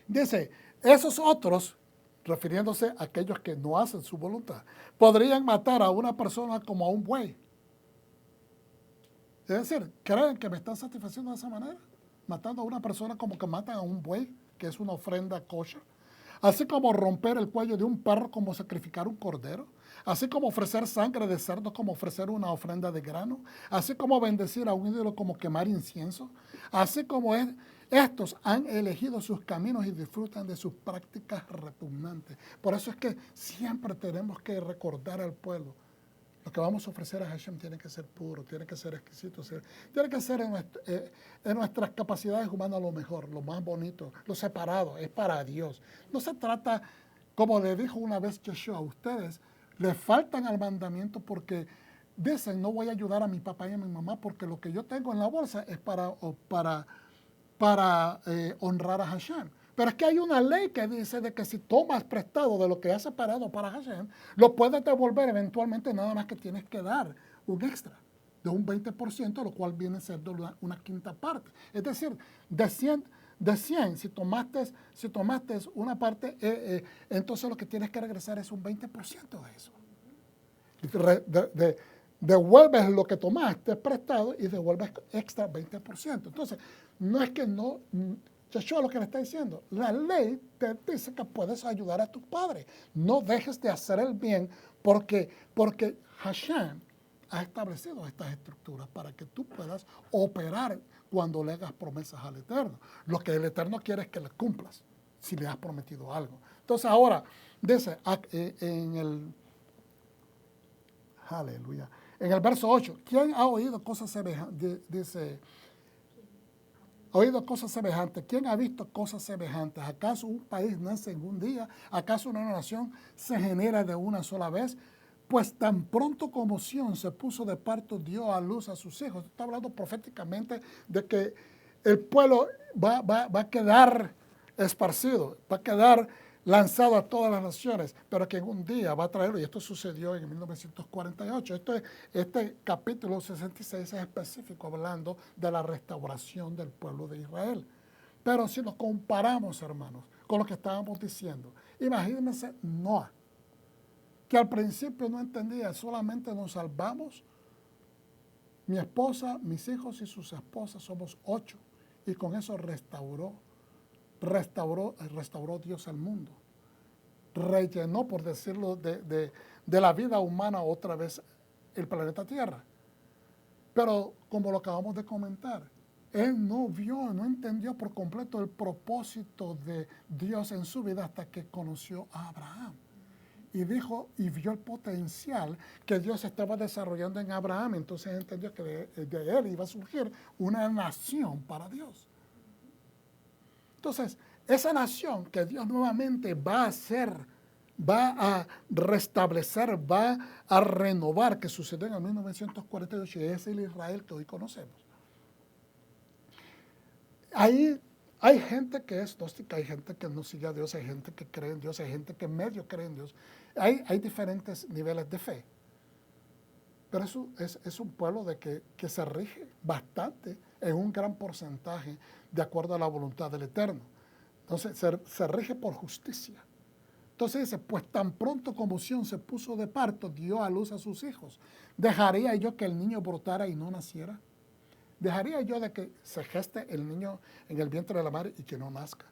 Speaker 1: Dice, esos otros, refiriéndose a aquellos que no hacen su voluntad, podrían matar a una persona como a un buey. Es decir, ¿creen que me están satisfaciendo de esa manera? Matando a una persona como que matan a un buey, que es una ofrenda kosher. Así como romper el cuello de un perro como sacrificar un cordero. Así como ofrecer sangre de cerdo como ofrecer una ofrenda de grano. Así como bendecir a un ídolo como quemar incienso. Así como estos han elegido sus caminos y disfrutan de sus prácticas repugnantes. Por eso es que siempre tenemos que recordar al pueblo: lo que vamos a ofrecer a Hashem tiene que ser puro, tiene que ser exquisito, tiene que ser en nuestras capacidades humanas lo mejor, lo más bonito, lo separado, es para Dios. No se trata, como le dijo una vez Yeshua, a ustedes le faltan al mandamiento porque dicen: no voy a ayudar a mi papá y a mi mamá porque lo que yo tengo en la bolsa es para honrar a Hashem. Pero es que hay una ley que dice de que si tomas prestado de lo que has separado para Hashem, lo puedes devolver eventualmente, nada más que tienes que dar un extra de un 20%, lo cual viene siendo una quinta parte. Es decir, de 100, si tomaste una parte, entonces lo que tienes que regresar es un 20% de eso. Devuelves lo que tomaste prestado y devuelves extra 20%. Entonces, no es que no... Yeshua lo que le está diciendo, la ley te dice que puedes ayudar a tus padres. No dejes de hacer el bien porque Hashem ha establecido estas estructuras para que tú puedas operar cuando le hagas promesas al Eterno. Lo que el Eterno quiere es que le cumplas si le has prometido algo. Entonces ahora, dice en el verso 8, ¿quién ha oído cosas semejantes? Dice... ¿Ha oído cosas semejantes? ¿Quién ha visto cosas semejantes? ¿Acaso un país nace en un día? ¿Acaso una nación se genera de una sola vez? Pues tan pronto como Sión se puso de parto, dio a luz a sus hijos. Está hablando proféticamente de que el pueblo va a quedar esparcido, va a quedar lanzado a todas las naciones, pero que en un día va a traerlo, y esto sucedió en 1948. Este capítulo 66 es específico hablando de la restauración del pueblo de Israel. Pero si lo comparamos, hermanos, con lo que estábamos diciendo, imagínense Noah, que al principio no entendía, solamente nos salvamos, mi esposa, mis hijos y sus esposas, somos 8, y con eso restauró Dios al mundo. Rellenó, por decirlo, de la vida humana otra vez el planeta Tierra. Pero, como lo acabamos de comentar, él no entendió por completo el propósito de Dios en su vida hasta que conoció a Abraham. Y vio el potencial que Dios estaba desarrollando en Abraham. Entonces entendió que de él iba a surgir una nación para Dios. Entonces, esa nación que Dios nuevamente va a hacer, va a restablecer, va a renovar, que sucedió en el 1948, y es el Israel que hoy conocemos. Ahí hay gente que es gnóstica, hay gente que no sigue a Dios, hay gente que cree en Dios, hay gente que medio cree en Dios. Hay diferentes niveles de fe. Pero eso es un pueblo que se rige bastante en un gran porcentaje de acuerdo a la voluntad del Eterno. Entonces se rige por justicia. Entonces dice, pues tan pronto como Sión se puso de parto, dio a luz a sus hijos. ¿Dejaría yo que el niño brotara y no naciera? ¿Dejaría yo de que se geste el niño en el vientre de la madre y que no nazca?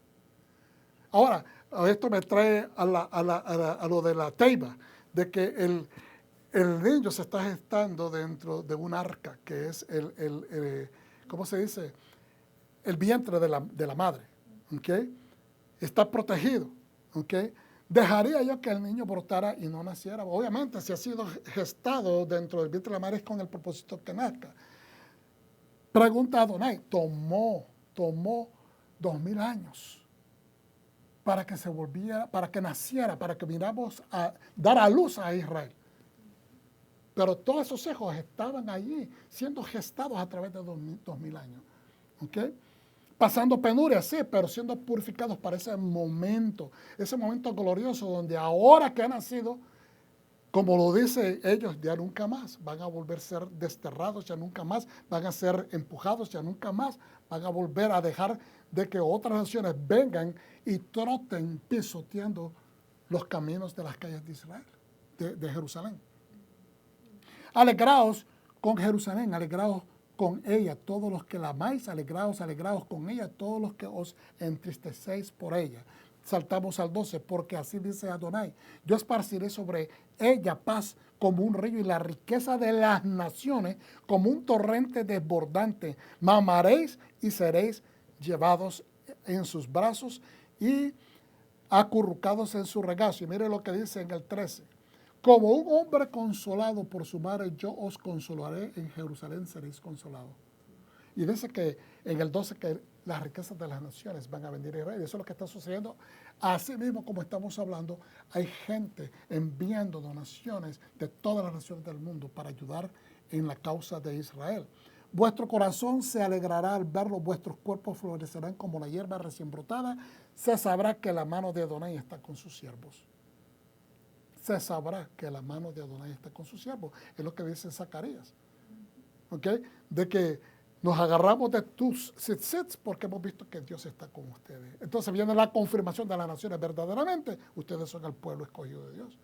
Speaker 1: Ahora, esto me trae a lo de la teiba, de que el niño se está gestando dentro de un arca, que es ¿cómo se dice? El vientre de la madre, ¿ok? Está protegido, ¿ok? ¿Dejaría yo que el niño brotara y no naciera? Obviamente, si ha sido gestado dentro del vientre de la madre es con el propósito que nazca. Pregunta a Adonai, tomó 2000 años para que para que naciera, para que miramos a dar a luz a Israel. Pero todos esos hijos estaban allí siendo gestados a través de 2000 años. ¿Ok? Pasando penuria, sí, pero siendo purificados para ese momento glorioso donde ahora que han nacido, como lo dice ellos, ya nunca más van a volver a ser desterrados, ya nunca más van a ser empujados, ya nunca más van a volver a dejar de que otras naciones vengan y troten pisoteando los caminos de las calles de Israel, de Jerusalén. Alegraos con Jerusalén, alegraos con ella, todos los que la amáis, alegraos con ella, todos los que os entristecéis por ella. Saltamos al 12, porque así dice Adonai, yo esparciré sobre ella paz como un río y la riqueza de las naciones como un torrente desbordante. Mamaréis y seréis llevados en sus brazos y acurrucados en su regazo. Y mire lo que dice en el 13. Como un hombre consolado por su madre, yo os consolaré, en Jerusalén seréis consolados. Y dice que en el 12 que las riquezas de las naciones van a venir a Israel. Eso es lo que está sucediendo. Así mismo como estamos hablando, hay gente enviando donaciones de todas las naciones del mundo para ayudar en la causa de Israel. Vuestro corazón se alegrará al verlo, vuestros cuerpos florecerán como la hierba recién brotada. Se sabrá que la mano de Adonai está con sus siervos. Se sabrá que la mano de Adonai está con sus siervos. Es lo que dice Zacarías. ¿Ok? De que nos agarramos de tus tzitzits porque hemos visto que Dios está con ustedes. Entonces viene la confirmación de las naciones verdaderamente. Ustedes son el pueblo escogido de Dios.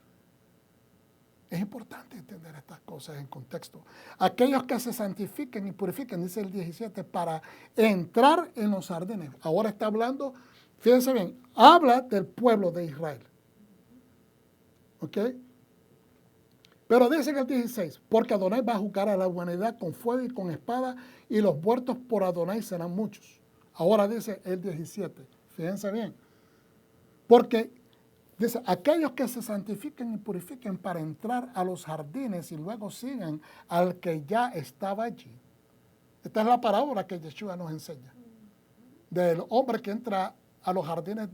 Speaker 1: Es importante entender estas cosas en contexto. Aquellos que se santifiquen y purifiquen, dice el 17, para entrar en los jardines. Ahora está hablando, fíjense bien, habla del pueblo de Israel. ¿Ok? Pero dice en el 16, porque Adonai va a juzgar a la humanidad con fuego y con espada, y los muertos por Adonai serán muchos. Ahora dice el 17, fíjense bien, porque dice, aquellos que se santifiquen y purifiquen para entrar a los jardines y luego sigan al que ya estaba allí. Esta es la parábola que Yeshua nos enseña, del hombre que entra a los jardines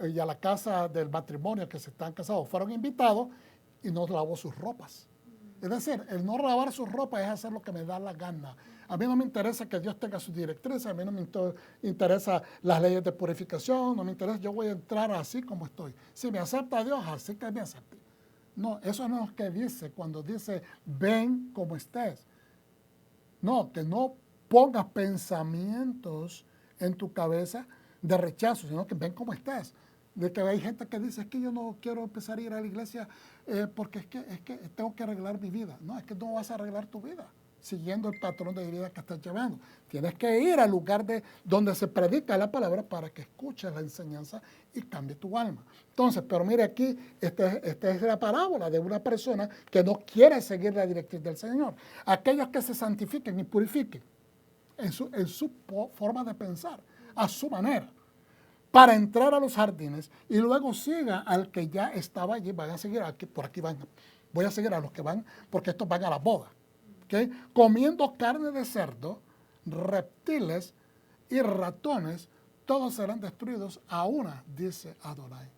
Speaker 1: y a la casa del matrimonio que se están casados. Fueron invitados y no lavó sus ropas. Es decir, el no lavar su ropa es hacer lo que me da la gana. A mí no me interesa que Dios tenga sus directrices, a mí no me interesa las leyes de purificación, no me interesa, yo voy a entrar así como estoy. Si me acepta Dios, así que me acepte. No, eso no es lo que dice cuando dice, ven como estés. No, que no pongas pensamientos en tu cabeza de rechazo, sino que ven como estés. De que hay gente que dice, es que yo no quiero empezar a ir a la iglesia porque es que tengo que arreglar mi vida. No, es que no vas a arreglar tu vida siguiendo el patrón de vida que estás llevando. Tienes que ir al lugar donde se predica la palabra para que escuches la enseñanza y cambie tu alma. Entonces, pero mire aquí, esta es la parábola de una persona que no quiere seguir la directriz del Señor. Aquellos que se santifiquen y purifiquen en su forma de pensar, a su manera, para entrar a los jardines y luego siga al que ya estaba allí. Van a seguir, por aquí van, voy a seguir a los que van, porque estos van a la boda. ¿Okay? Comiendo carne de cerdo, reptiles y ratones, todos serán destruidos a una, dice Adonai.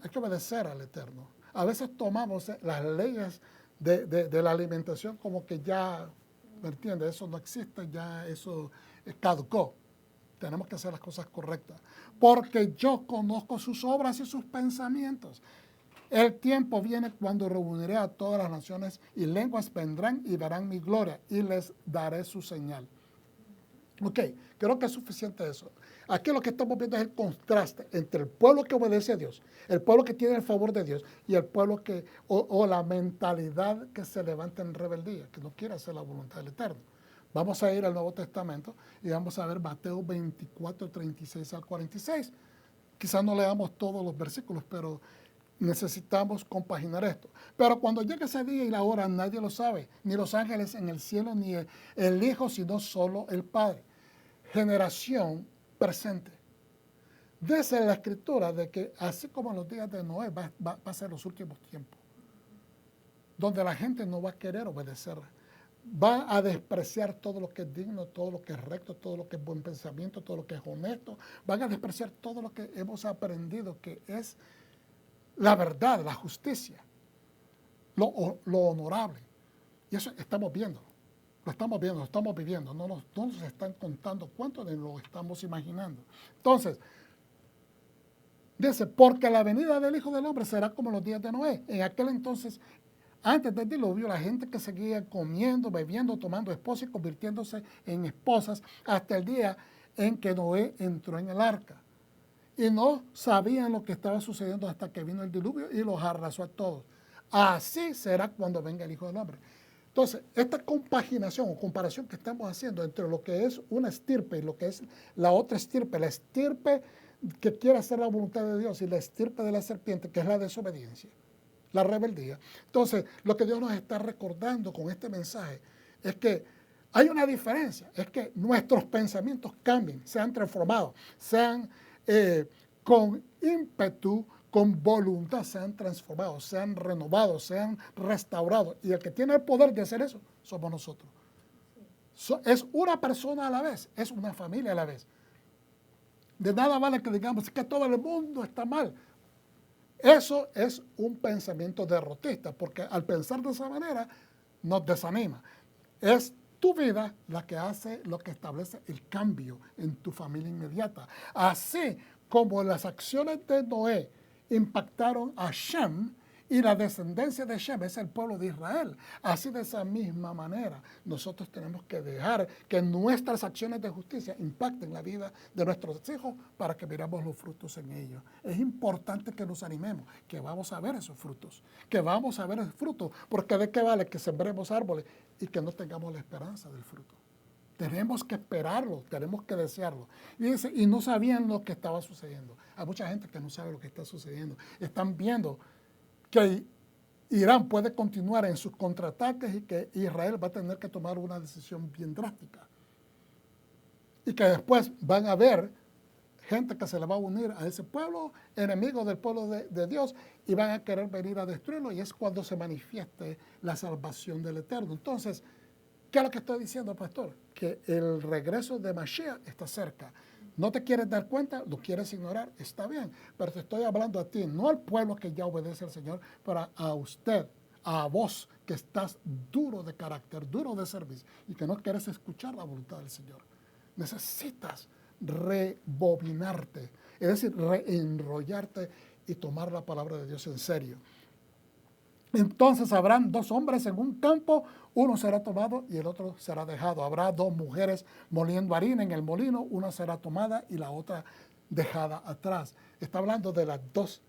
Speaker 1: Hay que obedecer al Eterno. A veces tomamos las leyes de la alimentación como que ya, ¿me entiendes? Eso no existe, ya eso caducó. Tenemos que hacer las cosas correctas. Porque yo conozco sus obras y sus pensamientos. El tiempo viene cuando reuniré a todas las naciones y lenguas vendrán y verán mi gloria y les daré su señal. Ok, creo que es suficiente eso. Aquí lo que estamos viendo es el contraste entre el pueblo que obedece a Dios, el pueblo que tiene el favor de Dios y el pueblo que, o la mentalidad que se levanta en rebeldía, que no quiere hacer la voluntad del Eterno. Vamos a ir al Nuevo Testamento y vamos a ver Mateo 24, 36 al 46. Quizás no leamos todos los versículos, pero necesitamos compaginar esto. Pero cuando llegue ese día y la hora, nadie lo sabe, ni los ángeles en el cielo, ni el Hijo, sino solo el Padre. Generación presente. Dice la Escritura de que así como en los días de Noé va a ser los últimos tiempos, donde la gente no va a querer obedecer, va a despreciar todo lo que es digno, todo lo que es recto, todo lo que es buen pensamiento, todo lo que es honesto, van a despreciar todo lo que hemos aprendido que es la verdad, la justicia, lo honorable. Y eso estamos viendo, lo estamos viviendo, no nos están contando cuánto de lo estamos imaginando. Entonces, dice, porque la venida del Hijo del Hombre será como los días de Noé. En aquel entonces, antes del diluvio, la gente que seguía comiendo, bebiendo, tomando esposas y convirtiéndose en esposas hasta el día en que Noé entró en el arca. Y no sabían lo que estaba sucediendo hasta que vino el diluvio y los arrasó a todos. Así será cuando venga el Hijo del Hombre. Entonces, esta compaginación o comparación que estamos haciendo entre lo que es una estirpe y lo que es la otra estirpe, la estirpe que quiere hacer la voluntad de Dios y la estirpe de la serpiente, que es la desobediencia, la rebeldía. Entonces, lo que Dios nos está recordando con este mensaje es que hay una diferencia, es que nuestros pensamientos cambien, sean transformados, sean con ímpetu, con voluntad, sean transformados, sean renovados, sean restaurados. Y el que tiene el poder de hacer eso somos nosotros. Es una persona a la vez, es una familia a la vez. De nada vale que digamos que todo el mundo está mal. Eso es un pensamiento derrotista, porque al pensar de esa manera nos desanima. Es tu vida la que hace, lo que establece el cambio en tu familia inmediata. Así como las acciones de Noé impactaron a Shem y la descendencia de Shem es el pueblo de Israel. Así de esa misma manera nosotros tenemos que dejar que nuestras acciones de justicia impacten la vida de nuestros hijos para que veamos los frutos en ellos. Es importante que nos animemos, que vamos a ver esos frutos, porque de qué vale que sembremos árboles y que no tengamos la esperanza del fruto. Tenemos que esperarlo, tenemos que desearlo. Y dice, y no sabían lo que estaba sucediendo. Hay mucha gente que no sabe lo que está sucediendo. Están viendo que Irán puede continuar en sus contraataques y que Israel va a tener que tomar una decisión bien drástica. Y que después van a ver gente que se le va a unir a ese pueblo, enemigo del pueblo de Dios, y van a querer venir a destruirlo, y es cuando se manifieste la salvación del Eterno. Entonces, ¿qué es lo que estoy diciendo, pastor? Que el regreso de Mashiach está cerca. No te quieres dar cuenta, lo quieres ignorar, está bien, pero te estoy hablando a ti, no al pueblo que ya obedece al Señor, pero a usted, a vos que estás duro de carácter, duro de servicio y que no quieres escuchar la voluntad del Señor. Necesitas rebobinarte, es decir, reenrollarte y tomar la palabra de Dios en serio. Entonces habrán dos hombres en un campo, uno será tomado y el otro será dejado. Habrá dos mujeres moliendo harina en el molino, una será tomada y la otra dejada atrás. Está hablando de las dos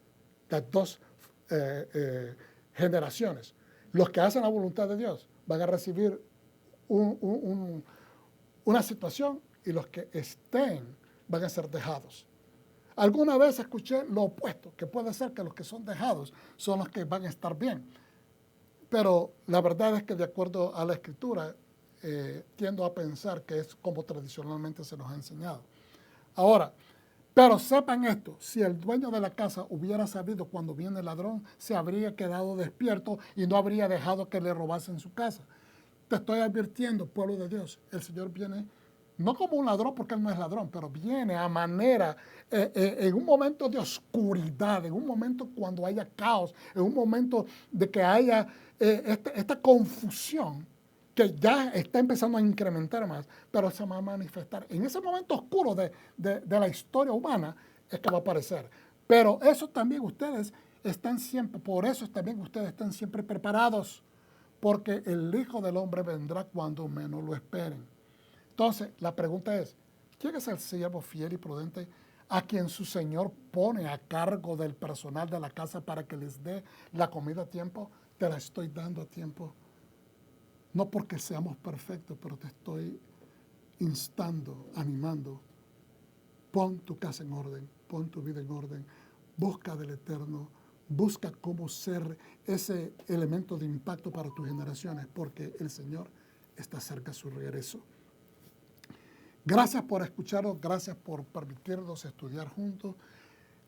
Speaker 1: generaciones. Los que hacen la voluntad de Dios van a recibir una situación y los que estén van a ser dejados. Alguna vez escuché lo opuesto, que puede ser que los que son dejados son los que van a estar bien. Pero la verdad es que de acuerdo a la Escritura, tiendo a pensar que es como tradicionalmente se nos ha enseñado. Ahora, pero sepan esto, si el dueño de la casa hubiera sabido cuando viene el ladrón, se habría quedado despierto y no habría dejado que le robasen su casa. Te estoy advirtiendo, pueblo de Dios, el Señor viene no como un ladrón, porque Él no es ladrón, pero viene a manera, en un momento de oscuridad, en un momento cuando haya caos, en un momento de que haya esta confusión que ya está empezando a incrementar más, pero se va a manifestar. En ese momento oscuro de la historia humana es que va a aparecer. Pero eso también ustedes están siempre, por eso también ustedes están siempre preparados, porque el Hijo del Hombre vendrá cuando menos lo esperen. Entonces, la pregunta es, ¿quién es el siervo fiel y prudente a quien su Señor pone a cargo del personal de la casa para que les dé la comida a tiempo? Te la estoy dando a tiempo. No porque seamos perfectos, pero te estoy instando, animando. Pon tu casa en orden, pon tu vida en orden, busca del Eterno, busca cómo ser ese elemento de impacto para tus generaciones, porque el Señor está cerca de su regreso. Gracias por escucharnos, gracias por permitirnos estudiar juntos.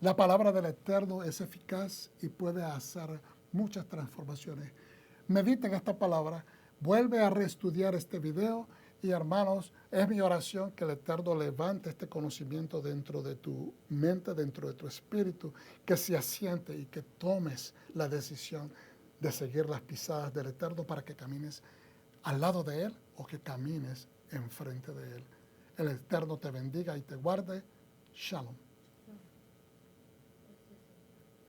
Speaker 1: La palabra del Eterno es eficaz y puede hacer muchas transformaciones. Medita en esta palabra, vuelve a reestudiar este video y hermanos, es mi oración que el Eterno levante este conocimiento dentro de tu mente, dentro de tu espíritu, que se asiente y que tomes la decisión de seguir las pisadas del Eterno para que camines al lado de Él o que camines enfrente de Él. El Eterno te bendiga y te guarde. Shalom.